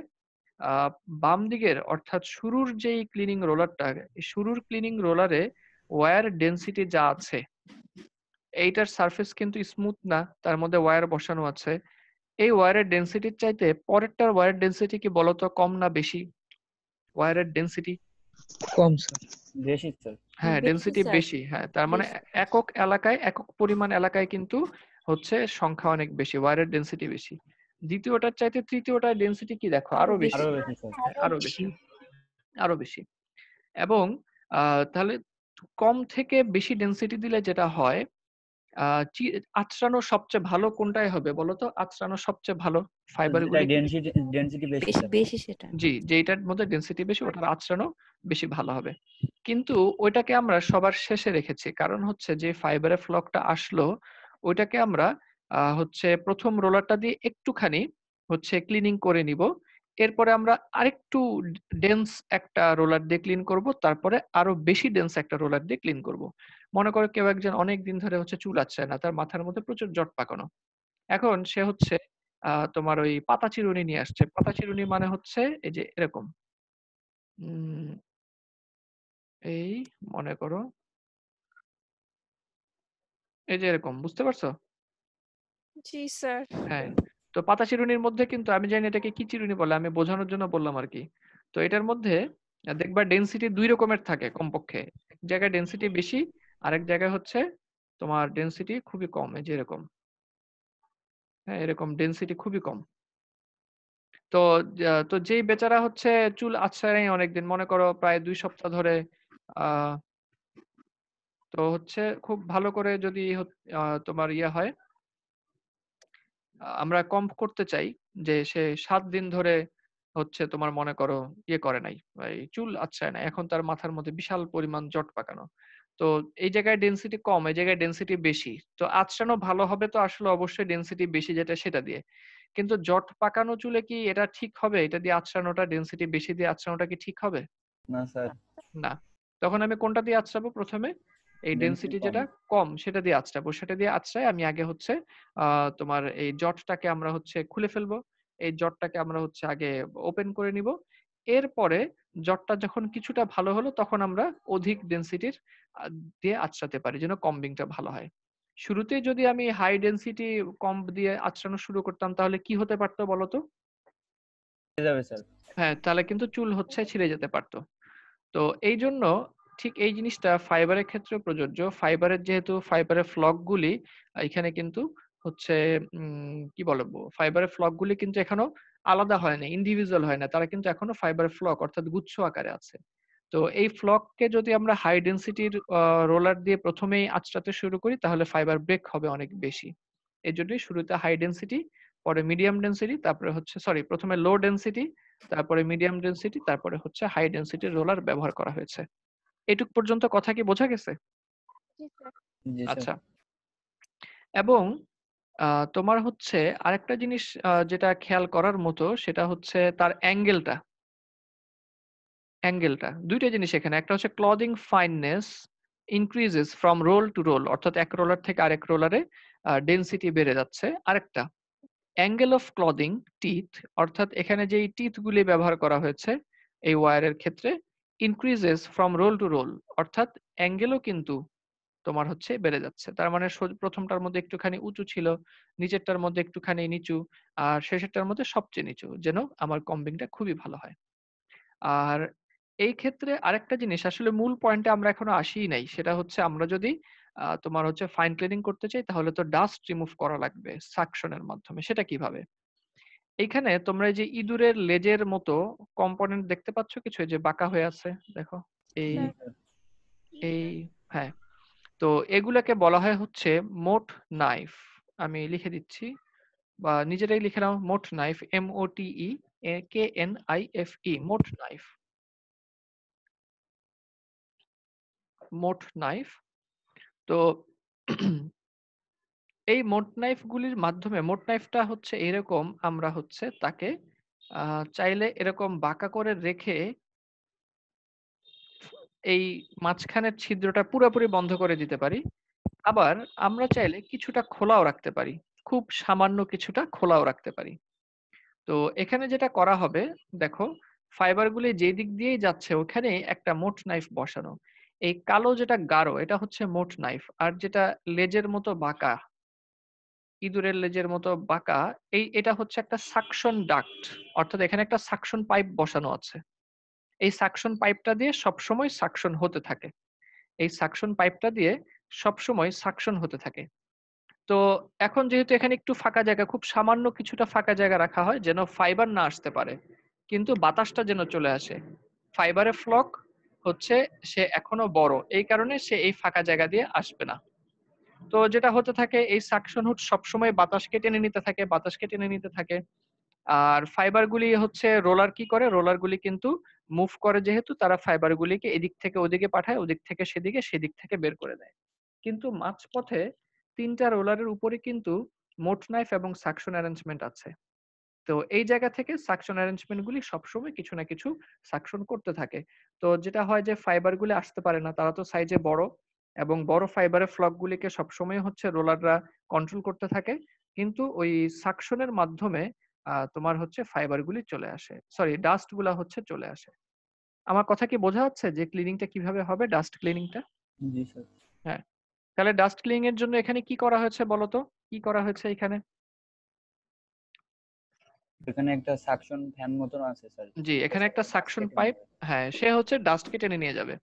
A: বাম দিকের অর্থাৎ শুরুর যেই ক্লিনিং রোলারটা, শুরুর ক্লিনিং রোলারে ওয়্যার ডেনসিটি যা আছে, এইটার সারফেস কিন্তু স্মুথ না, তার মধ্যে ওয়্যার বসানো আছে। এই ওয়্যারের ডেনসিটির চাইতে পরেরটার ওয়্যার ডেনসিটি কি বলতো কম না বেশি? ওয়্যারের ডেনসিটি
B: কম স্যার, বেশি স্যার।
A: হ্যাঁ,
E: বেশি
A: ডেনসিটি
E: স্যার,
A: বেশি। হ্যাঁ, তার মানে
E: বেশি।
A: একক এলাকায়, একক পরিমাণ এলাকায় কিন্তু হচ্ছে সংখ্যা অনেক বেশি, ওয়্যারের ডেনসিটি বেশি। দ্বিতীয়টার চাইতে তৃতীয়টার ডেনসিটি কি দেখো আরো বেশি।
B: আরো বেশি স্যার।
A: হ্যাঁ, আরো বেশি, আরো বেশি। এবং তাহলে কম থেকে বেশি ডেনসিটি দিলে যেটা হয়, আঁচড়ানো সবচেয়ে ভালো কোনটায় হবে বলতো? আঁচড়ানো সবচেয়ে ভালো ফাইবার
B: যেটা
A: গুলি
B: ডেনসিটি বেশি
E: বেশি
B: স্যার।
E: বেশি সেটা।
A: জি, যেটার মধ্যে ডেনসিটি বেশি ওটার আঁচড়ানো বেশি ভালো হবে। কিন্তু ওইটাকে আমরা সবার শেষে রেখেছি, কারণ হচ্ছে যে ফাইবারের ফ্লকটা আসলো ওইটাকে আমরা হচ্ছে প্রথম রোলারটা দিয়ে একটুখানি হচ্ছে ক্লিনিং করে নিব। এরপরে আমরা আরেকটু ডেন্স একটা রোলার দিয়ে ক্লিন করব, তারপরে আরো বেশি ডেন্স একটা রোলার দিয়ে ক্লিন করব। মনে করো কেউ একজন অনেক দিন ধরে হচ্ছে চুল আঁচড়ায় না, তার মাথার মধ্যে প্রচুর জট পাকানো। এখন সে হচ্ছে তোমার ওই পাতা চিরুনি নিয়ে আসছে। পাতা চিরুনি মানে হচ্ছে এই যে এরকম, উম, এই মনে করো এই যে এরকম, বুঝতে পারছো?
C: জি স্যার।
A: হ্যাঁ, তো পাতা চিরুনির মধ্যে কিন্তু আমি জানি এটাকে কি চিরুনি বলে, আমি বোঝানোর জন্য বললাম আর কি। তো এটার মধ্যে দেখবা ডেনসিটি 2 রকমের থাকে কমপক্ষে। এক জায়গায় ডেনসিটি বেশি, আরেক জায়গায় হচ্ছে তোমার ডেনসিটি খুবই কম, এই যে এরকম। হ্যাঁ, এরকম ডেনসিটি খুবই কম। তো তো যেই বেচারা হচ্ছে চুল আঁচড়ায় অনেকদিন, মনে করো প্রায় 2 সপ্তাহ ধরে, আহ তো হচ্ছে খুব ভালো করে যদি তোমার ইয়ে হয়, আমরা কম করতে চাই যে সে 7 দিন ধরে হচ্ছে তোমার মনে করো ইয়ে করে নাই, এই চুল আঁচড়ায় না, এখন তার মাথার মধ্যে বিশাল পরিমাণ জট পাকানো। তো এই জায়গায় ডেনসিটি কম, এই জায়গায় ডেনসিটি বেশি, তো আঁচড়ানো ভালো হবে তো আসলে অবশ্যই ডেনসিটি বেশি যেটা সেটা দিয়ে। কিন্তু জট পাকানো চুলে কি এটা ঠিক হবে? এটা দিয়ে আঁচড়ানোটা, ডেনসিটি বেশি দিয়ে আঁচড়ানোটা কি ঠিক হবে?
B: না স্যার,
A: না। তখন আমি কোনটা দিয়ে আঁচড়াবো প্রথমে? এই
B: ডেনসিটি
A: ডেনসিটি
B: কম।
A: যেটা কম সেটা দিয়ে আঁচড়াবো। সেটা দিয়ে আঁচড়াই আমি আগে হচ্ছে তোমার এই জটটাকে আমরা হচ্ছে খুলে ফেলবো। এই জটটাকে আমরা হচ্ছে আগে ওপেন করে নিব। এরপরে জটটা যখন কিছুটা ভালো হলো তখন আমরা অধিক ডেনসিটির দিয়ে আঁচড়াতে পারি যেন কম্বিংটা ভালো হয়। শুরুতে যদি আমি হাই ডেনসিটি কম্ব দিয়ে আঁচড়ানো শুরু করতাম তাহলে কি হতে পারতো বলতো?
B: হয়ে যাবে স্যার।
A: হ্যাঁ, তাহলে কিন্তু চুল হচ্ছে ছিঁড়ে যেতে পারতো। তো এই জন্য ঠিক এই জিনিসটা ফাইবারের ক্ষেত্রেও প্রযোজ্য। ফাইবারের যেহেতু ফাইবারের ফ্লক গুলি এখানে কিন্তু হচ্ছে কি বলবো, ফাইবারের ফ্লক গুলি কিন্তু এখনো আলাদা হয় না, ইন্ডিভিজুয়াল হয় না, তারা কিন্তু এখনো ফাইবারের ফ্লক অর্থাৎ গুচ্ছ আকারে আছে। তো এই ফ্লককে যদি আমরা হাই ডেনসিটির রোলার দিয়ে প্রথমেই আঁচড়াতে শুরু করি তাহলে ফাইবার ব্রেক হবে অনেক বেশি। এই জন্যই শুরুতে হাই ডেনসিটি, পরে মিডিয়াম ডেনসিটি, তারপরে হচ্ছে সরি প্রথমে লো ডেনসিটি, তারপরে মিডিয়াম ডেনসিটি, তারপরে হচ্ছে হাই ডেনসিটির রোলার ব্যবহার করা হয়েছে। এটুক পর্যন্ত কথা কি বোঝা গেছে?
C: জি স্যার।
B: জি স্যার।
A: আচ্ছা। এবং তোমার হচ্ছে আরেকটা জিনিস যেটা খেয়াল করার মতো সেটা হচ্ছে তার অ্যাঙ্গেলটা। দুইটা জিনিস এখানে, একটা হচ্ছে clothing fineness increases from roll to roll, অর্থাৎ এক রোলার থেকে আরেক রোলারে ডেনসিটি বেড়ে যাচ্ছে। আরেকটা অ্যাঙ্গেল অফ ক্লদিং টিথ, অর্থাৎ এখানে যেই টিথ গুলি ব্যবহার করা হয়েছে এই ওয়্যারের ক্ষেত্রে, increases from roll to roll, অর্থাৎ অ্যাঙ্গেলও কিন্তু তোমার হচ্ছে বেড়ে যাচ্ছে। তার মানে প্রথমটার মধ্যে একটুখানি উঁচু ছিল, নিচেরটার মধ্যে একটুখানি নিচু, আর শেষেরটার মধ্যে সবচেয়ে নিচু, যেন আমার কম্বিংটা খুবই ভালো হয়। আর এই ক্ষেত্রে আরেকটা জিনিস, আসলে মূল পয়েন্টে আমরা এখনো আসিই নাই, সেটা হচ্ছে আমরা যদি তোমার হচ্ছে ফাইন ক্লিনিং করতে চাই তাহলে তো ডাস্ট রিমুভ করা লাগবে সাকশনের মাধ্যমে। সেটা কিভাবে? এইখানে তোমরা এই যে ইঁদুরের লেজের মতো কম্পোনেন্ট দেখতে পাচ্ছ কিছু, এই যে বাঁকা হয়ে আছে দেখো, এই
C: স্যার।
A: এই হ্যাঁ, তো এগুলাকে বলা হয় হচ্ছে মোট নাইফ। আমি লিখে দিচ্ছি বা নিজেরাই লিখে নাও, মোট নাইফ, MOTE KNIFE, মোট নাইফ। মোট নাইফ। তো এই মোট নাইফগুলির মাধ্যমে মোট নাইফটা হচ্ছে এরকম, আমরা হচ্ছে তাকে চাইলে এরকম বাঁকা করে রেখে এই মাঝখানের ছিদ্রটা পুরোপুরি বন্ধ করে দিতে পারি। আবার আমরা চাইলে কিছুটা খোলাও রাখতে পারি, খুব সামান্য কিছুটা খোলাও রাখতে পারি। তো এখানে যেটা করা হবে, দেখো ফাইবারগুলি যে দিক দিয়েই যাচ্ছে ওখানে একটা মোট নাইফ বসানো। এই কালো যেটা গাঢ় এটা হচ্ছে মোট নাইফ, আর যেটা লেজের মতো বাঁকা, ইঁদুরের লেজের মতো বাঁকা, এটা হচ্ছে একটা সাকশন ডাক্ট, অর্থাৎ এখানে একটা সাকশন পাইপ বসানো আছে। এই সাকশন পাইপটা দিয়ে সবসময় সাকশন হতে থাকে, এই সাকশন পাইপটা দিয়ে সবসময় সাকশন হতে থাকে। তো এখন যেহেতু এখানে একটু ফাঁকা জায়গা, খুব সামান্য কিছুটা ফাঁকা জায়গা রাখা হয় যেন ফাইবার না আসতে পারে, কিন্তু বাতাসটা যেন চলে আসে। ফাইবারের ফ্লক হচ্ছে সে এখনো বড়, এই কারণে সে এই ফাঁকা জায়গা দিয়ে আসবে না। তো যেটা হতে থাকে, এই সাকশন হুড সবসময় বাতাসকে টেনে নিতে থাকে, বাতাসকে টেনে নিতে থাকে। আর ফাইবারগুলি হচ্ছে রোলার কি করে, রোলারগুলি কিন্তু মুভ করে, যেহেতু তারা ফাইবারগুলিকে এদিক থেকে ওদিকে পাঠায়, ওদিক থেকে সেদিকে, সেদিক থেকে বের করে দেয়। কিন্তু মাঝপথে ৩টা রোলারের উপরে কিন্তু মোট নাইফ এবং সাকশন অ্যারেঞ্জমেন্ট আছে। তো এই জায়গা থেকে সাকশন অ্যারেঞ্জমেন্ট গুলি সবসময় কিছু না কিছু সাকশন করতে থাকে। তো যেটা হয় যে ফাইবার গুলি আসতে পারে না, তারা তো সাইজে বড়, এবং বড় ফাইবারের ফ্লক গুলিকে সবসময় হচ্ছে রোলাররা কন্ট্রোল করতে থাকে। কিন্তু ওই সাকশনের মাধ্যমে তোমার হচ্ছে ফাইবার গুলি চলে আসে, সরি ডাস্ট গুলা হচ্ছে চলে আসে। আমার কথা কি বোঝা যাচ্ছে যে ক্লিনিংটা কিভাবে হবে, ডাস্ট ক্লিনিংটা?
B: জি স্যার।
A: হ্যাঁ, তাহলে ডাস্ট ক্লিনিং এর জন্য এখানে কি করা হয়েছে বলো তো, কি করা হয়েছে এখানে?
B: এখানে একটা সাকশন ফ্যান মতন আছে স্যার।
A: জি, এখানে একটা সাকশন পাইপ, হ্যাঁ সে হচ্ছে ডাস্টকে টেনে নিয়ে যাবে।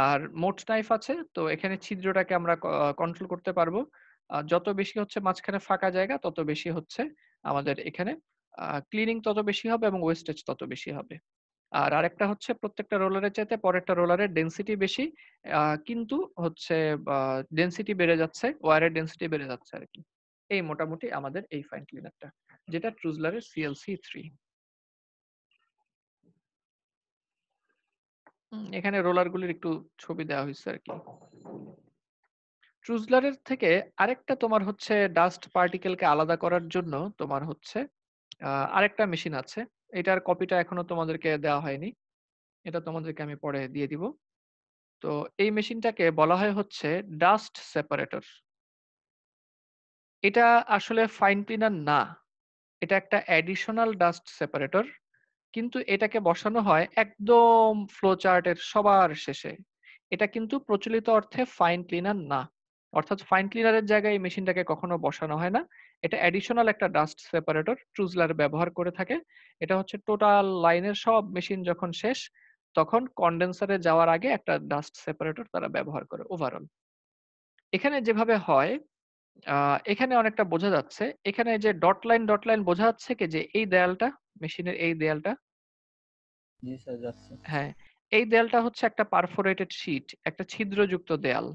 A: আর মোট নাইফ আছে, তো এখানে ছিদ্রটাকে আমরা কন্ট্রোল করতে পারবো। যত বেশি হচ্ছে মাঝখানে ফাঁকা জায়গা, তত বেশি হচ্ছে আমাদের এখানে ক্লিনিং তত বেশি হবে এবং ওয়েস্টেজ তত বেশি হবে। আর আরেকটা হচ্ছে প্রত্যেকটা রোলারের চাইতে পরেরটা রোলারের ডেনসিটি বেশি, কিন্তু হচ্ছে ডেনসিটি বেড়ে যাচ্ছে, ওয়্যারের ডেনসিটি বেড়ে যাচ্ছে আর কি। এই মোটামুটি আমাদের এই ফাইন ক্লিনারটা, যেটা ট্রুজলারের CLC3। এখানে রোলারগুলির একটু ছবি দেওয়া হয়েছে আর কি। ট্রুজলারের থেকে আরেকটা তোমার হচ্ছে ডাস্ট পার্টিকেলকে আলাদা করার জন্য তোমার হচ্ছে আরেকটা মেশিন আছে। এটার কপিটা এখনো তোমাদেরকে দেওয়া হয়নি, এটা তোমাদেরকে আমি পরে দিয়ে দিব। তো এই মেশিনটাকে বলা হয় হচ্ছে ডাস্ট সেপারেটর। এটা আসলে ফাইন ক্লিনার না, এটা একটা অ্যাডিশনাল ডাস্ট সেপারেটর, কিন্তু এটাকে বসানো হয় একদম ফ্লো চার্টের সবার শেষে। এটা কিন্তু প্রচলিত অর্থে ফাইন ক্লিনার না, অর্থাৎ ফাইন ক্লিনারের জায়গায় এই মেশিনটাকে কখনো বসানো হয় না। এটা অ্যাডিশনাল একটা ডাস্ট সেপারেটর ট্রুজলার ব্যবহার করে থাকে। এটা হচ্ছে টোটাল লাইনের সব মেশিন যখন শেষ, তখন কন্ডেন্সারে যাওয়ার আগে একটা ডাস্ট সেপারেটর তারা ব্যবহার করে ওভারঅল। এখানে যেভাবে হয়, এখানে অনেকটা বোঝা যাচ্ছে, এখানে যে ডট লাইন বোঝা যাচ্ছে কি যে এই দেয়ালটা, মেশিনের এই দেয়ালটা,
B: জি স্যার যাচ্ছে।
A: হ্যাঁ এই দেয়ালটা হচ্ছে একটা পারফোরেটেড শীট, একটা ছিদ্রযুক্ত দেয়াল।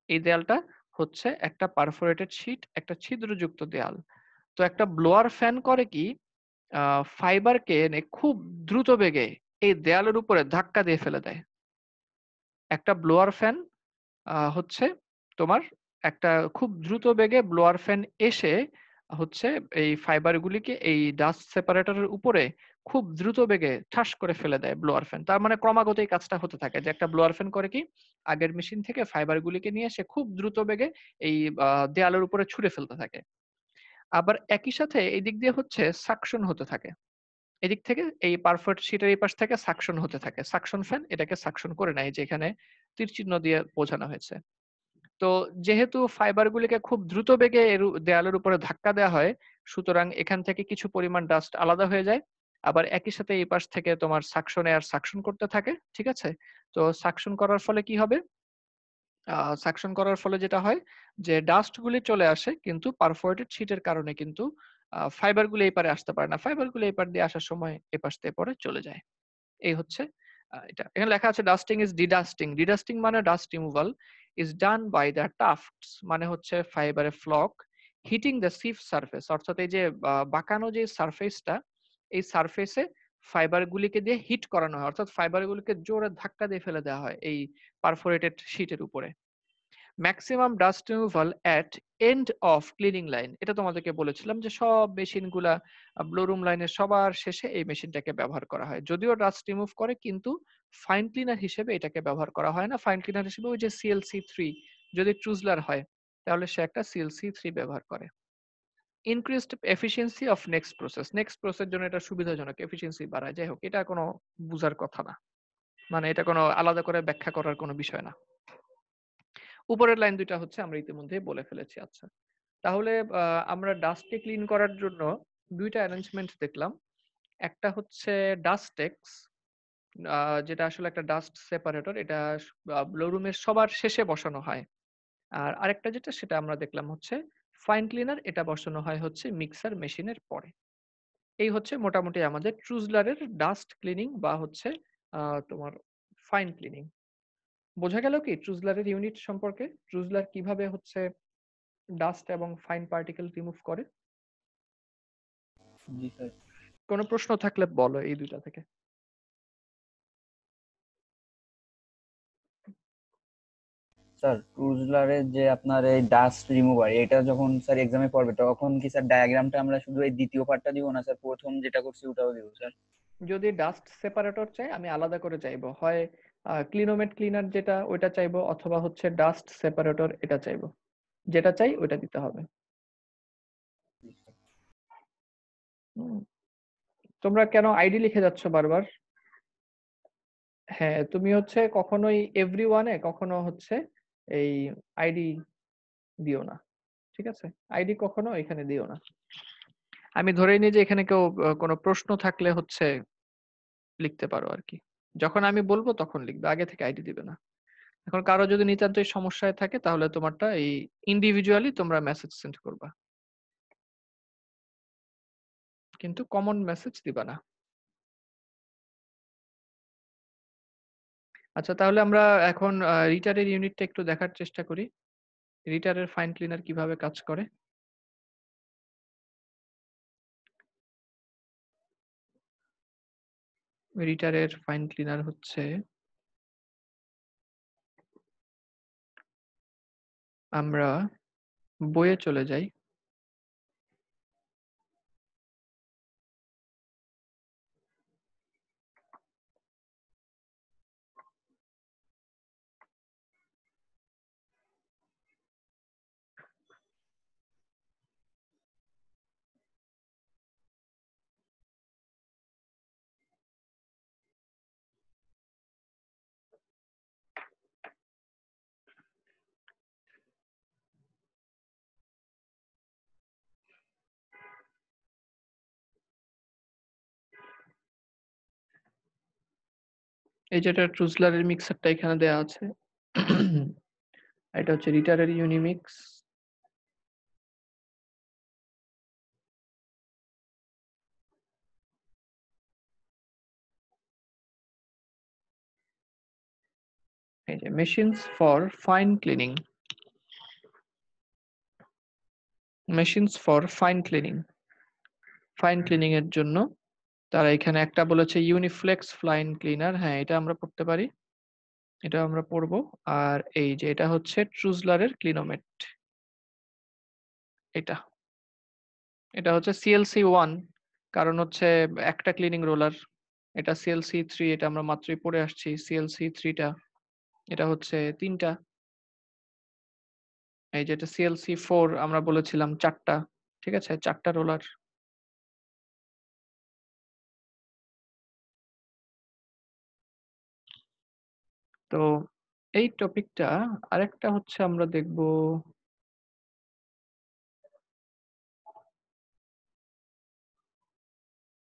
A: এই দেয়ালটা হচ্ছে একটা পারফোরেটেড শীট, একটা ছিদ্রযুক্ত দেয়াল। তো একটা ব্লোয়ার ফ্যান করে কি, ফাইবারকে খুব দ্রুত বেগে এই দেয়ালের উপরে ধাক্কা দিয়ে ফেলে দেয়। একটা ব্লোয়ার ফ্যান হচ্ছে তোমার একটা খুব দ্রুত বেগে ব্লোয়ার ফ্যান এসে হচ্ছে এই ফাইবারগুলিকে এই ডাস্ট সেপারেটরের উপরে খুব দ্রুত বেগে ঠাস করে ফেলে দেয় ব্লোয়ার ফ্যান। তার মানে ক্রমাগত এই কাজটা হতে থাকে, যে একটা ব্লোয়ার ফ্যান করে কি, আগের মেশিন থেকে ফাইবারগুলিকে নিয়ে এসে খুব দ্রুত বেগে এই দেয়ালের উপরে ছুঁড়ে ফেলতে থাকে। আবার একই সাথে এই দিক দিয়ে হচ্ছে সাকশন হতে থাকে, এদিক থেকে এই পারফেক্ট শীটের এই পাশ থেকে সাকশন হতে থাকে। সাকশন ফ্যান এটাকে সাকশন করে নেয়, যে এখানে তীর চিহ্ন দিয়ে বোঝানো হয়েছে। তো যেহেতু ফাইবারগুলিকে খুব দ্রুত বেগে এর দেয়ালের উপরে ধাক্কা দেওয়া হয়, সুতরাং এখান থেকে কিছু পরিমাণ ডাস্ট আলাদা হয়ে যায়। আবার একই সাথে এই পাশ থেকে তোমার সাকশনে আর সাকশন করতে থাকে, ঠিক আছে? তো সাকশন করার ফলে কি হবে, সাকশন করার ফলে যেটা হয় যে ডাস্ট গুলি চলে আসে, কিন্তু পারফোরেটেড শীটের কারণে কিন্তু ফাইবারগুলো এই পারে আসতে পারে না, ফাইবারগুলো এই পার দিয়ে আসার সময় এ পাশ থেকে পরে চলে যায়। এই হচ্ছে এটা এখানে লেখা আছে ডাস্টিং ইজ ডিডাস্টিং। ডিডাস্টিং মানে dust removal is done by the tufts, মানে হচ্ছে ফাইবারের flock hitting the sieve surface, অর্থাৎ এই যে বাঁকানো যে সারফেসটা, এই সারফেসে ফাইবার গুলিকে দিয়ে হিট করানো হয়, অর্থাৎ ফাইবার গুলিকে জোরে ধাক্কা দিয়ে ফেলে দেওয়া হয় এই পারফোরেটেড শীটের উপরে। Maximum dust removal at end of cleaning line, এটা তোমাদেরকে বলেছিলাম যে সব মেশিনগুলা ব্লোরুম লাইনের সবার শেষে এই মেশিনটাকে ব্যবহার করা হয়। যদিও ডাস্ট রিমুভ করে কিন্তু ফাইন ক্লিনার হিসেবে এটাকে ব্যবহার করা হয় না। ফাইন ক্লিনার হিসেবে ওই যে CLC3 যদি ট্রুজলার হয় তাহলে সে একটা CLC3 ব্যবহার করে। Increased efficiency of next process, next প্রসেসের জন্য এটা সুবিধাজনক, এফিসিয়েন্সি বাড়ায়। যাই হোক, এটা কোনো বুঝার কথা না, মানে এটা কোনো আলাদা করে ব্যাখ্যা করার কোনো বিষয় না। উপরের লাইন দুইটা হচ্ছে আমরা ইতিমধ্যেই বলে ফেলেছি। আচ্ছা, তাহলে আমরা ডাস্টকে ক্লিন করার জন্য দুইটা অ্যারেঞ্জমেন্ট দেখলাম। একটা হচ্ছে ডাস্টেক্স, যেটা আসলে একটা ডাস্ট সেপারেটর, এটা ব্লোরুমের সবার শেষে বসানো হয়। আর আরেকটা যেটা সেটা আমরা দেখলাম হচ্ছে ফাইন ক্লিনার, এটা বসানো হয় হচ্ছে মিক্সার মেশিনের পরে। এই হচ্ছে মোটামুটি আমাদের ট্রুজলারের ডাস্ট ক্লিনিং বা হচ্ছে তোমার ফাইন ক্লিনিং। বোঝা গেল কি ট্রুজলারের ইউনিট সম্পর্কে, ট্রুজলার কিভাবে হচ্ছে ডাস্ট এবং ফাইন পার্টিকেল রিমুভ করে?
B: জি স্যার।
A: কোনো প্রশ্ন থাকলে বলো এই দুইটা থেকে।
B: স্যার টুজলারের যে আপনার এই ডাস্ট রিমুভার, এটা যখন স্যার এক্সামে পড়বে তখন কি স্যার ডায়াগ্রামটা আমরা শুধু এই দ্বিতীয় পার্টটা দিব না স্যার, প্রথম যেটা করছি ওটাও দিব স্যার?
A: যদি ডাস্ট সেপারেটর চাই আমি আলাদা করে চাইবো, হয় ক্লিনোমেট ক্লিনার যেটা ওইটা চাইবো, অথবা হচ্ছে ডাস্ট সেপারেটর এটা চাইবো, যেটা চাই ওইটা দিতে হবে। তোমরা কেন আইডি লিখে যাচ্ছ বারবার? হ্যাঁ, তুমি হচ্ছে কখনোই এভরিওয়ানে কখনো হচ্ছে এই আইডি দিও না, ঠিক আছে? আইডি কখনো এখানে দিও না। আমি ধরেই নিই যে এখানে কেউ কোনো প্রশ্ন থাকলে হচ্ছে লিখতে পারো আর কি, যখন আমি বলবো তখন লিখবে, আগে থেকে আইডি দিবে না। এখন কারো যদি নিতান্তই সমস্যায় থাকে তাহলে তোমারটা এই ইন্ডিভিজুয়ালি তোমরা মেসেজ সেন্ড করবা, কিন্তু কমন মেসেজ দিবা না। আচ্ছা, তাহলে আমরা এখন রিটারের ইউনিটটা একটু দেখার চেষ্টা করি, রিটারের ফাইন ক্লিনার কিভাবে কাজ করে। রিটারের ফাইন ক্লিনার হচ্ছে, আমরা বইয়ে চলে যাই, এই যেটা ট্রুজলারের মিক্সারটা এখানে দেয়া আছে, এটা হচ্ছে রিটারের ইউনিমিক্স। এই যে machines for fine cleaning, machines for fine cleaning, fine cleaning এর জন্য তারা এখানে একটা বলেছে ইউনিফ্লেক্স ফাইন ক্লিনার, হ্যাঁ এটা আমরা পড়তে পারি, এটা আমরা পড়বো। আর এই যে এটা হচ্ছে ট্রুজলারের ক্লিনোমেট, এটা এটা হচ্ছে CLC1, কারণ হচ্ছে একটা ক্লিনিং রোলার। এটা CLC3, এটা আমরা মাত্রই পড়ে আসছি, CLC3টা এটা হচ্ছে 3টা। এই যে এটা CLC4 আমরা বলেছিলাম 4টা, ঠিক আছে, 4টা রোলার। তো এই টপিকটা আরেকটা হচ্ছে আমরা দেখব,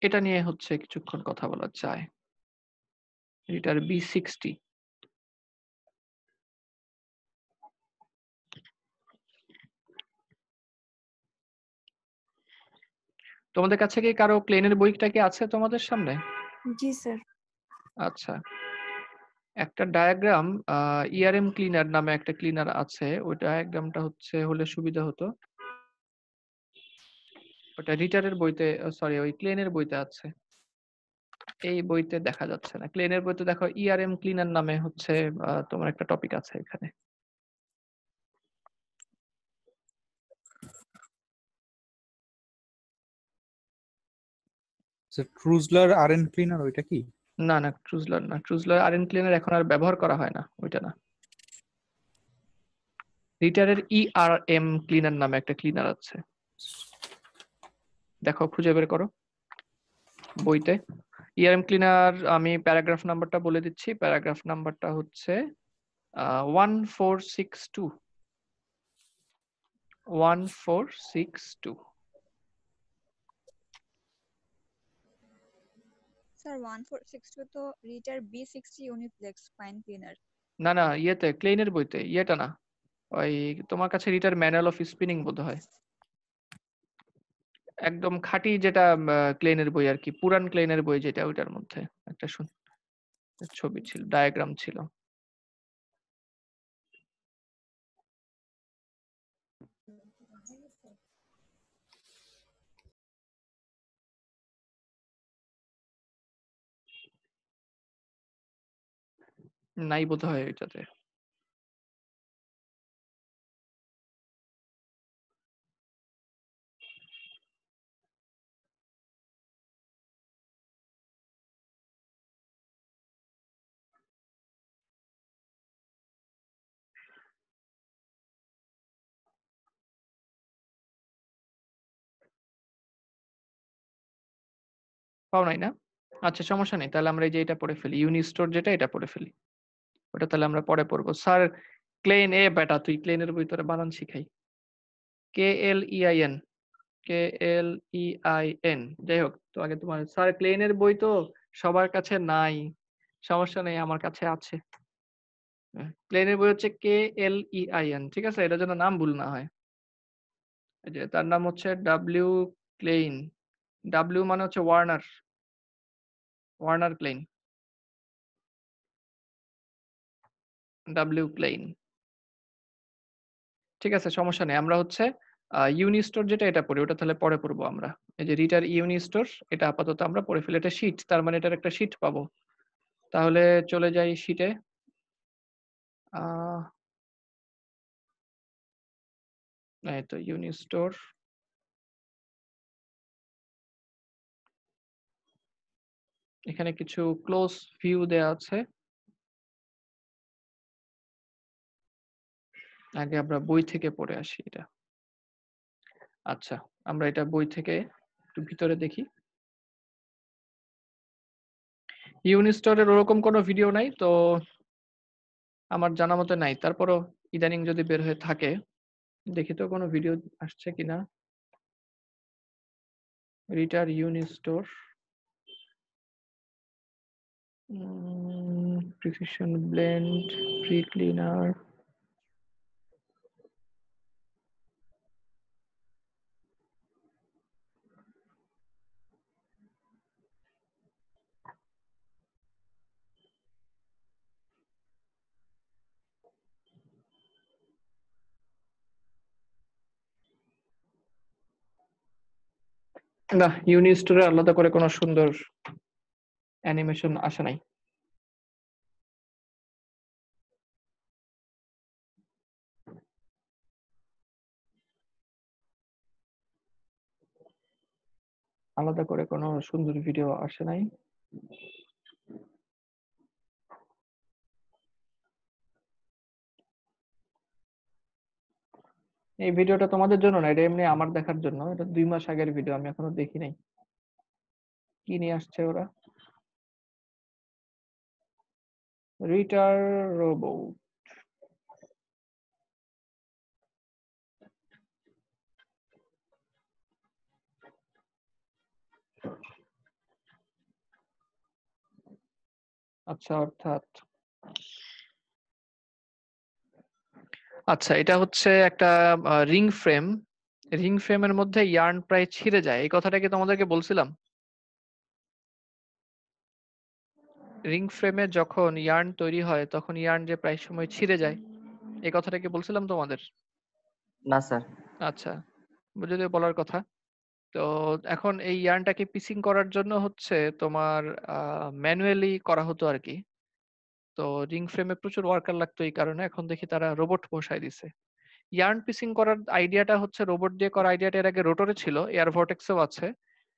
A: এটা নিয়ে হচ্ছে কিছুক্ষণ কথা বলা যায়, এটার B60। তোমাদের কাছে কি কারো ক্লেনের বইটা কি আছে তোমাদের সামনে?
E: জি স্যার।
A: আচ্ছা, একটা ডায়াগ্রাম, ERM ক্লিনার নামে একটা ক্লিনার আছে, ওই ডায়াগ্রামটা হচ্ছে হলে সুবিধা হতো। ওটা রিটারের বইতে, সরি ওই ক্লেনের বইতে আছে। এই বইতে দেখা যাচ্ছে না। ক্লেনের বইতে দেখো ইআরএম ক্লিনার নামে হচ্ছে তোমার একটা টপিক আছে এখানে।
G: ট্রুজলার আরএন ক্লিনার ওইটা কি?
A: না না, ট্রুজলার না, ট্রুজলার আরএন ক্লিনার এখন আর ব্যবহার করা হয় না, ওইটা না। রিটারের ইআরএম ক্লিনার নামে একটা ক্লিনার আছে, দেখো খুঁজে বের করো বইতে। ইআরএম ক্লিনার আমি প্যারাগ্রাফ নাম্বারটা বলে দিচ্ছি, প্যারাগ্রাফ নাম্বারটা হচ্ছে 1462। 1462।
H: স্যার 1462 তো রিটার B60 ইউনিপ্লেক্স ফাইন ক্লিনার।
A: না না, ইয়েতে ক্লেনের বইতে, ইয়েটা না, ওই তোমার কাছে রিটার ম্যানুয়াল অফ স্পিনিং বোধ হয়, একদম খাঁটি যেটা ক্লেনের বই আর কি, পুরান ক্লেনের বই যেটা, ওইটার মধ্যে একটা ছবি ছিল, ডায়াগ্রাম ছিল। নাই বোধ হয় ওইটাতে। পাও নাই না? আচ্ছা সমস্যা নেই, তাহলে আমরা এই যে এটা পড়ে ফেলি, ইউনিস্টোর যেটা, এটা পড়ে ফেলি। ওটা তাহলে আমরা পরে পড়বো। স্যার ক্লেন, এ বেটা তুই ক্লেনের বই তোরা বানান শিখাই। KLEIN, KLEIN। যাই হোক, তো আগে তোমার স্যার ক্লেনের বই তো সবার কাছে নাই, সমস্যা নেই, আমার কাছে আছে। ক্লেনের বই হচ্ছে KLEIN, ঠিক আছে, এটা যেন নাম ভুল না হয়। এই যে তার নাম হচ্ছে ডাব্লিউ ক্লেইন। ডাব্লিউ মানে হচ্ছে Warner, Warner Klein, W Klein. ঠিক আছে, সমস্যা নেই। আমরা হচ্ছে ইউনিস্টোর যেটা, এটা পড়ি, ওটা তাহলে পরে পড়বো আমরা। এই যে রিটার ইউনিস্টোর, এটা আপাতত আমরা পড়ে ফেলি। এটা শীট, তার মানে এটার একটা শীট পাবো। তাহলে চলে যাই শীটে। এই তো ইউনিস্টোর। এখানে কিছু ক্লোজ ভিউ দেয়া আছে। আগে আমরা বই থেকে পড়ে আসি এটা। আচ্ছা, আমরা এটা বই থেকে একটু ভিতরে দেখি। ইউনিস্টোরের ওরকম কোনো ভিডিও নাই তো, আমার জানা মতে নাই। তারপরও ইদানিং যদি বের হয়ে থাকে, দেখি তো কোনো ভিডিও আসছে কিনা। রিটার ইউনিস্টোর, প্রিসিশন ব্লেন্ড, প্রি ক্লিনার। না, ইউনিস্টোরে আলাদা করে কোনো সুন্দর অ্যানিমেশন আসে নাই। আলাদা করে কোনো সুন্দর ভিডিও আসে নাই। এই ভিডিওটা তোমাদের জন্য না, এটা এমনি আমার দেখার জন্য। এটা 2 মাস আগের ভিডিও, আমি এখনো দেখি নাই কি নিয়ে আসছে ওরা। রিটার রোবট, আচ্ছা, অর্থাৎ আচ্ছা, এটা হচ্ছে একটা রিং ফ্রেম। রিং ফ্রেমের মধ্যে ইয়ার্ন প্রায় ছিঁড়ে যায়, এই কথাটা কি তোমাদেরকে বলছিলাম? রিং ফ্রেমে যখন ইয়ার্ন তৈরি হয় তখন ইয়ার্ন যে প্রায় সময় ছিঁড়ে যায়, এই কথাটা কি বলছিলাম তোমাদের?
B: না স্যার।
A: আচ্ছা, যদিও বলার কথা। তো এখন এই ইয়ার্নটাকে পিসিং করার জন্য হচ্ছে তোমার ম্যানুয়ালি করা হতো আর কি। তো রিং ফ্রেমে প্রচুর ওয়ার্কার লাগতো, এই কারণে এখন দেখি তারা রোবট বসায় দিছে। ইয়ার্ন পিসিং করার আইডিয়াটা হচ্ছে রোবট দিয়ে করা আইডিয়াটা এর আগে রোটরে ছিল, এয়ার ভর্টেক্সেও আছে,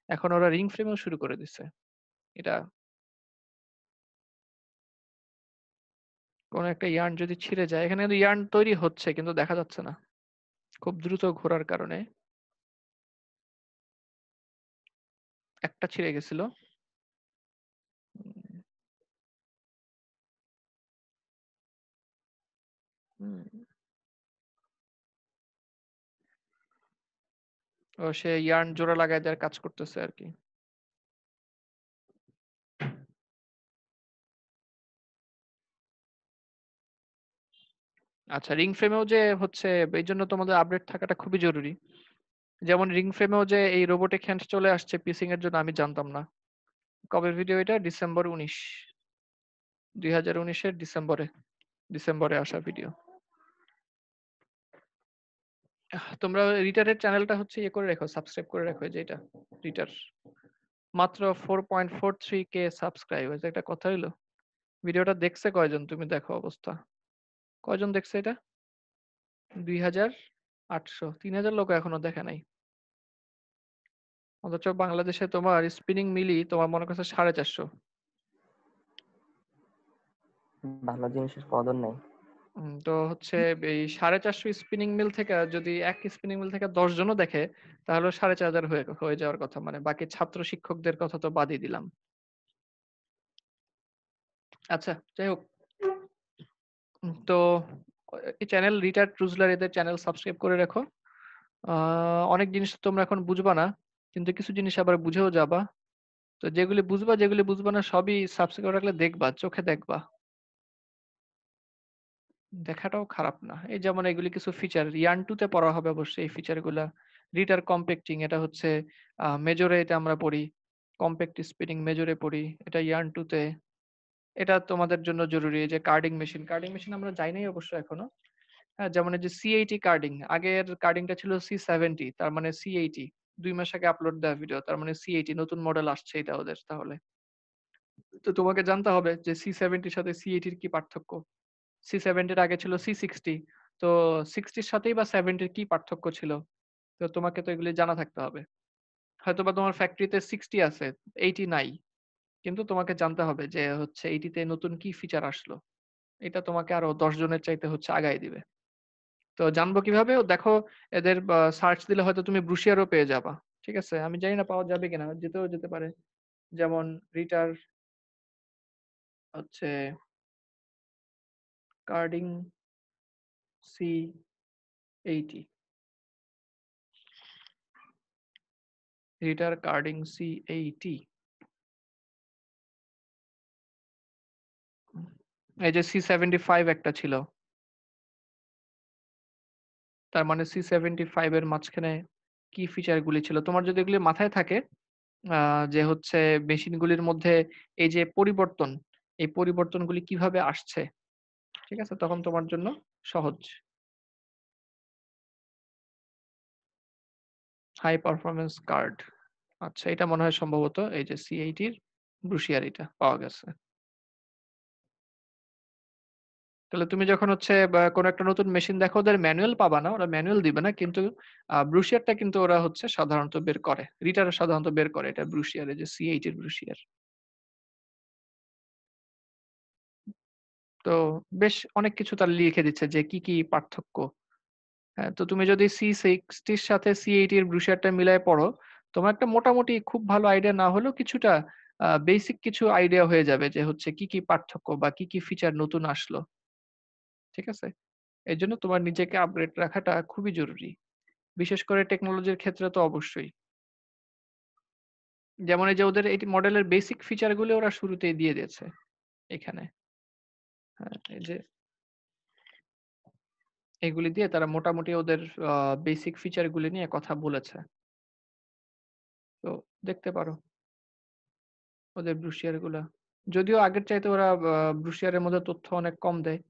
A: এখন ওরা রিং ফ্রেমেও শুরু করে দিছে এটা। কোন একটা ইয়ার্ন যদি ছিঁড়ে যায়, এখানে কিন্তু ইয়ার্ন তৈরি হচ্ছে কিন্তু দেখা যাচ্ছে না, খুব দ্রুত ঘোরার কারণে। একটা ছিঁড়ে গেছিল। ও সে ইয়ার্ন জোড়া লাগায় দেওয়ার কাজ করতেছে আর কি। আচ্ছা, রিং ফ্রেমেও যে হচ্ছে, এই জন্য তোমাদের আপডেট থাকাটা খুবই জরুরি। যেমন রিং ফ্রেমেও যে এই রোবোটিক হ্যান্ড চলে আসছে পিসিং এর জন্য, আমি জানতাম না। কবে ভিডিও এটা? ডিসেম্বর 19, 2019-এর ডিসেম্বরে আসা ভিডিও। তোমরা রিটারের চ্যানেলটা হচ্ছে ইয়ে করে রাখো, সাবস্ক্রাইব করে রাখো, যে এটা রিটার মাত্র 4.43k সাবস্ক্রাইব, একটা কথা হইলো। ভিডিওটা দেখছে কয়জন তুমি দেখো অবস্থা, কয়জন দেখছে এটা? 2800, 3000 লোক এখনো দেখে নাই। অথচ বাংলাদেশে তোমার স্পিনিং মিলই তোমার মনে করছে 450।
I: ভালো জিনিসের কদর নাই।
A: তো হচ্ছে এই 450 স্পিনিং মিল থেকে যদি এক স্পিনিং মিল থেকে 10 জনও দেখে, তাহলে 4500 হয়ে যাওয়ার কথা, মানে বাকি ছাত্র শিক্ষকদের কথা তো বাদই দিলাম। আচ্ছা, যাই হোক, তো এই চ্যানেল রিটার ট্রুজলার, এদের চ্যানেল সাবস্ক্রাইব করে রাখো। অনেক জিনিস তো তোমরা এখন বুঝবা না, কিন্তু কিছু জিনিস আবার বুঝেও যাবা। তো যেগুলি বুঝবা না সবই সাবস্ক্রাইব করে রাখলে দেখবা, চোখে দেখবা, দেখাটাও খারাপ না। এই যেমন এগুলি কিছু ফিচার ইয়ার্ন 2 তে পড়া হবে অবশ্যই, এই ফিচারগুলা। রিটার কম্প্যাক্টিং, এটা হচ্ছে মেজরে, এটা আমরা পড়ি। কম্প্যাক্ট স্পিনিং মেজরে পড়ি, এটা ইয়ার্ন 2 তে। এটা তোমাদের জন্য জরুরি। এই যে কার্ডিং মেশিন আমরা যাই নাই অবশ্য এখনো। হ্যাঁ, যেমন এই যে C80 কার্ডিং, আগের কার্ডিংটা ছিল C70, তার মানে C80 2 মাস আগে আপলোড দেওয়া ভিডিও, তার মানে C80 নতুন মডেল আসছে এটা ওদের। তাহলে তো তোমাকে জানতে হবে যে C70-র সাথে C80-র কি পার্থক্য। C70-র আগে ছিল C60, তো 60-র সাথেই বা 70-র কি পার্থক্য ছিল, তো তোমাকে তো এগুলি জানা থাকতে হবে। হয়তোবা তোমার ফ্যাক্টরিতে 60 আছে, 80 নাই, কিন্তু তোমাকে জানতে হবে যে হচ্ছে 80-তে নতুন কি ফিচার আসলো। এটা তোমাকে আরো 10 জনের চাইতে হচ্ছে আগায় দিবে। তো জানবো কিভাবে? ও দেখো, এদের সার্চ দিলে হয়তো তুমি ব্রুশিয়ারও পেয়ে যাবা। ঠিক আছে, আমি জানি না পাওয়া যাবে কিনা, যেতেও যেতে পারে। যেমন রিটার হচ্ছে কার্ডিং C80, রিটার কার্ডিং C80। এই যে C75 একটা ছিল, তার মানে C75 এর মাঝখানে কি ফিচার গুলি ছিল, তোমার যদি এগুলি মাথায় থাকে, যে হচ্ছে মেশিনগুলির মধ্যে এই যে পরিবর্তন, এই পরিবর্তনগুলি কিভাবে আসছে, ঠিক আছে, তখন তোমার জন্য সহজ। হাই পারফরমেন্স কার্ড, আচ্ছা, এটা মনে হয় সম্ভবত এই যে C80-র ব্রুশিয়ার এটা পাওয়া গেছে। তাহলে তুমি যখন হচ্ছে কোনো একটা নতুন মেশিন দেখো, ওদের ম্যানুয়াল পাবা না, ওরা ম্যানুয়াল দিবে না, কিন্তু ব্রুশিয়ারটা কিন্তু ওরা হচ্ছে সাধারণত বের করে, রিটার সাধারণত বের করে এটা ব্রুশিয়ার, এই যে C80-র ব্রুশিয়ার। তো বেশ অনেক কিছু তার লিখে দিচ্ছে যে কি কি পার্থক্য। হ্যাঁ, তো তুমি যদি C60-র সাথে C80-র ব্রুশিয়ারটা মিলায় পড়ো, তোমার একটা মোটামুটি খুব ভালো আইডিয়া না হলেও কিছুটা বেসিক কিছু আইডিয়া হয়ে যাবে যে হচ্ছে কি কি পার্থক্য বা কি কি ফিচার নতুন আসলো। ঠিক আছে, এই জন্য তোমার নিজেকে আপগ্রেড রাখাটা খুবই জরুরি, বিশেষ করে টেকনোলজির ক্ষেত্রে তো অবশ্যই। যেমন এই যে ওদের এই মডেলের বেসিক ফিচার গুলো ওরা শুরুতেই দিয়ে দিয়েছে এখানে। হ্যাঁ, এই যে এগুলি দিয়ে তারা মোটামুটি ওদের বেসিক ফিচার গুলি নিয়ে কথা বলেছে, তো দেখতে পারো ওদের ব্রুশিয়ার গুলা। যদিও আগের চাইতে ওরা ব্রুশিয়ারের মধ্যে তথ্য অনেক কম দেয়।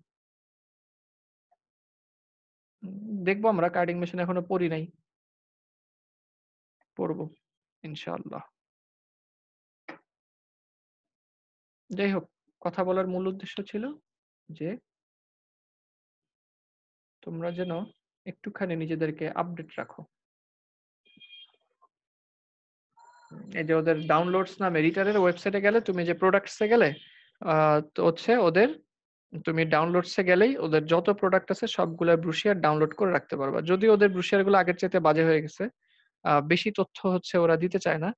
A: দেখবো, আমরা কার্ডিং মেশিন এখনো পড়ি নাই। পড়বো ইনশাআল্লাহ। যাই হোক, কথা বলার মূল উদ্দেশ্য ছিল যে তোমরা যেন একটুখানি নিজেদেরকে আপডেট রাখো। এই যে ওদের ডাউনলোডস নামে রিটারের ওয়েবসাইটে গেলে, তুমি যে প্রোডাক্টসে গেলে তো হচ্ছে ওদের, তুমি ডাউনলোডসে গেলেই ওদের যত প্রোডাক্ট আছে সবগুলা ব্রুশিয়ার ডাউনলোড করে রাখতে পারবা। যদি ওদের ব্রুশিয়ার গুলো আগের চাইতে বাজে হয়ে গেছে, বেশি তথ্য হচ্ছে ওরা দিতে চায় না।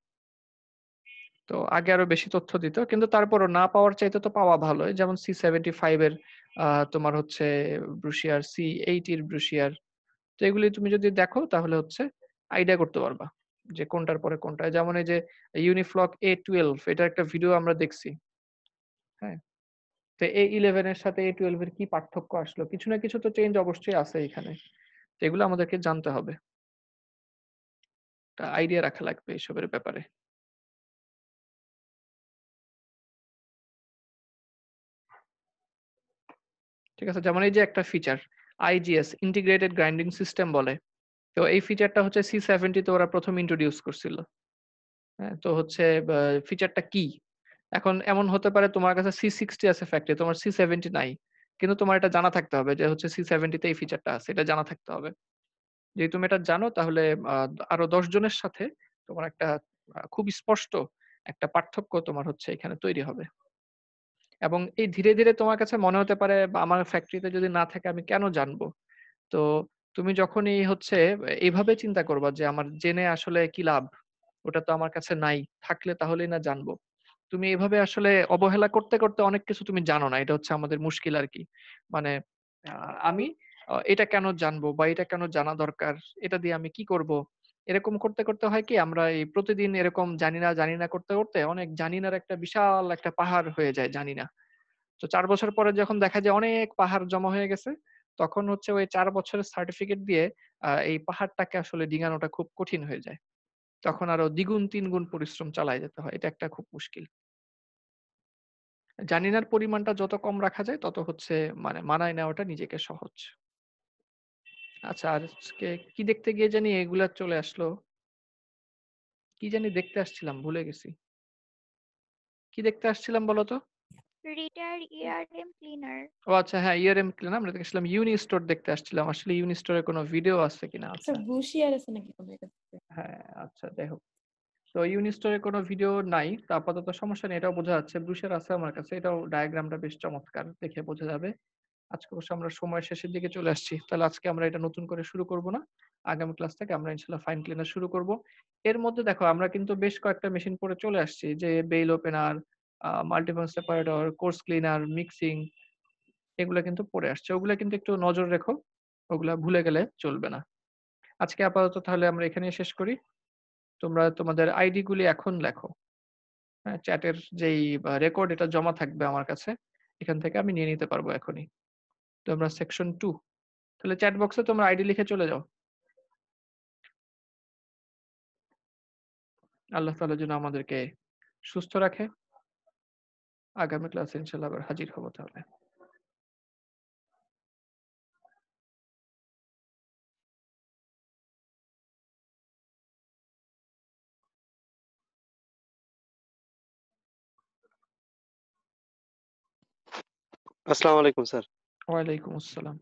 A: তো আগে আরো বেশি তথ্য দিত, কিন্তু তারপরও না পাওয়ার চাইতে তো পাওয়া ভালোই। যেমন C75 এর তোমার হচ্ছে ব্রুশিয়ার, C80 এর ব্রুশিয়ার। তো এগুলি তুমি যদি দেখো তাহলে হচ্ছে আইডিয়া করতে পারবা যে কোনটার পরে কোনটা। যেমন এই যে ইউনিফ্লক A12, এটার একটা ভিডিও আমরা দেখছি। হ্যাঁ, তো A11 এর সাথে A12 এর কি পার্থক্য আসলো? কিছু না কিছু তো চেঞ্জ অবশ্যই আছে এখানে। তো এগুলো আমাদেরকে জানতে হবে, একটা আইডিয়া রাখা লাগবে এসবের ব্যাপারে। ঠিক আছে, যেমন এই যে একটা feature IGS, integrated grinding system বলে। তো এই ফিচারটা হচ্ছে C70 তে ওরা প্রথম ইন্ট্রোডিউস করছিল। হ্যাঁ, তো হচ্ছে ফিচারটা কি? এখন এমন হতে পারে তোমার কাছে C60 আছে ফ্যাক্টরি, তোমার C70 নাই। কিন্তু তোমার এটা জানা থাকতে হবে যে হচ্ছে C70 তে এই ফিচারটা আছে, এটা জানা থাকতে হবে। যদি তুমি এটা জানো তাহলে আরো 10 জনের সাথে তোমার একটা খুব স্পষ্ট একটা পার্থক্য তোমার হচ্ছে এখানে তৈরি হবে। এবং এই ধীরে ধীরে তোমার কাছে মনে হতে পারে বা আমার ফ্যাক্টরিতে যদি না থাকে আমি কেন জানবো? তো তুমি যখনই হচ্ছে এইভাবে চিন্তা করবা যে আমার জেনে আসলে কি লাভ? ওটা তো আমার কাছে নাই। থাকলে তাহলেই না জানবো। তুমি এভাবে আসলে অবহেলা করতে করতে অনেক কিছু তুমি জানো না। এটা হচ্ছে আমাদের মুশকিল আরকি। মানে আমি এটা কেন জানবো বা এটা কেন জানা দরকার? এটা দিয়ে আমি কি করব? এরকম করতে করতে হয় কি আমরা এই প্রতিদিন এরকম জানি না, জানি না করতে করতে অনেক জানি নার একটা বিশাল একটা পাহাড় হয়ে যায় জানি না। তো ৪ বছর পরে যখন দেখা যায় অনেক পাহাড় জমা হয়ে গেছে, তখন হচ্ছে ওই ৪ বছরের সার্টিফিকেট দিয়ে এই পাহাড়টাকে আসলে ডিঙানোটা খুব কঠিন হয়ে যায়। তখন আরো দ্বিগুণ ৩ গুণ পরিশ্রম চালায় যেতে হয়। এটা একটা খুব মুশকিল। জানিনার পরিমাণটা যত কম রাখা যায় তত হচ্ছে মানে মানায় নেওয়াটা নিজেকে সহজ। আচ্ছা, আজকে কি দেখতে গিয়ে জানি এগুলা চলে আসলো? কি জানি দেখতে আসছিলাম ভুলে গেছি। কি দেখতে আসছিলাম বলো তো?
H: রিটার ইয়ারএম ক্লিনার।
A: ও আচ্ছা, হ্যাঁ, ইয়ারএম ক্লিনার। আমরা দেখছিলাম ইউনিস্টোর দেখতে আসছিলাম। আসলে ইউনিস্টোরের কোনো ভিডিও আছে কিনা। আচ্ছা।
E: স্যার ব্রুশিয়ার আছে নাকি কোনো এটাতে?
A: হ্যাঁ, আচ্ছা, যাই হোক। তো ইউনিস্টোরের কোনো ভিডিও নাই। তো আপাতত সমস্যা নেই, এটাও বোঝা যাচ্ছে। ব্রুশিয়ার আছে আমার কাছে। এটাও ডায়াগ্রামটা বেশ চমৎকার। দেখে বোঝা যাবে। আজকে অবশ্য আমরা সময়ের শেষের দিকে চলে আসছি। তাহলে আজকে আমরা এটা নতুন করে শুরু করব না। আগামী ক্লাস থেকে আমরা ইনশাআল্লাহ ফাইন ক্লিনার শুরু করব। এর মধ্যে দেখো আমরা কিন্তু বেশ কয়েকটা মেশিন পড়ে চলে আসছি, যে bale opener, multiple separator, coarse cleaner, mixing, এগুলা কিন্তু পড়ে আসছে। ওগুলা কিন্তু একটু নজর রেখো। ওগুলা ভুলে গেলে চলবে না। আজকে আপাতত তাহলে আমরা এখানেই শেষ করি। তোমরা তোমাদের আইডি গুলি এখন লেখো। হ্যাঁ, চ্যাটের যেই রেকর্ড এটা জমা থাকবে আমার কাছে। এখান থেকে আমি নিয়ে নিতে পারবো এখনই। তো আমরা সেকশন 2, তাহলে চ্যাট বক্সে তোমরা আইডি লিখে চলে যাও। আল্লাহ তাআলা যেন আমাদেরকে সুস্থ রাখে। আগামী ক্লাসে ইনশাআল্লাহ আবার হাজির হব তাহলে।
J: আসসালামু আলাইকুম স্যার।
A: ওয়ালাইকুম আসসালাম।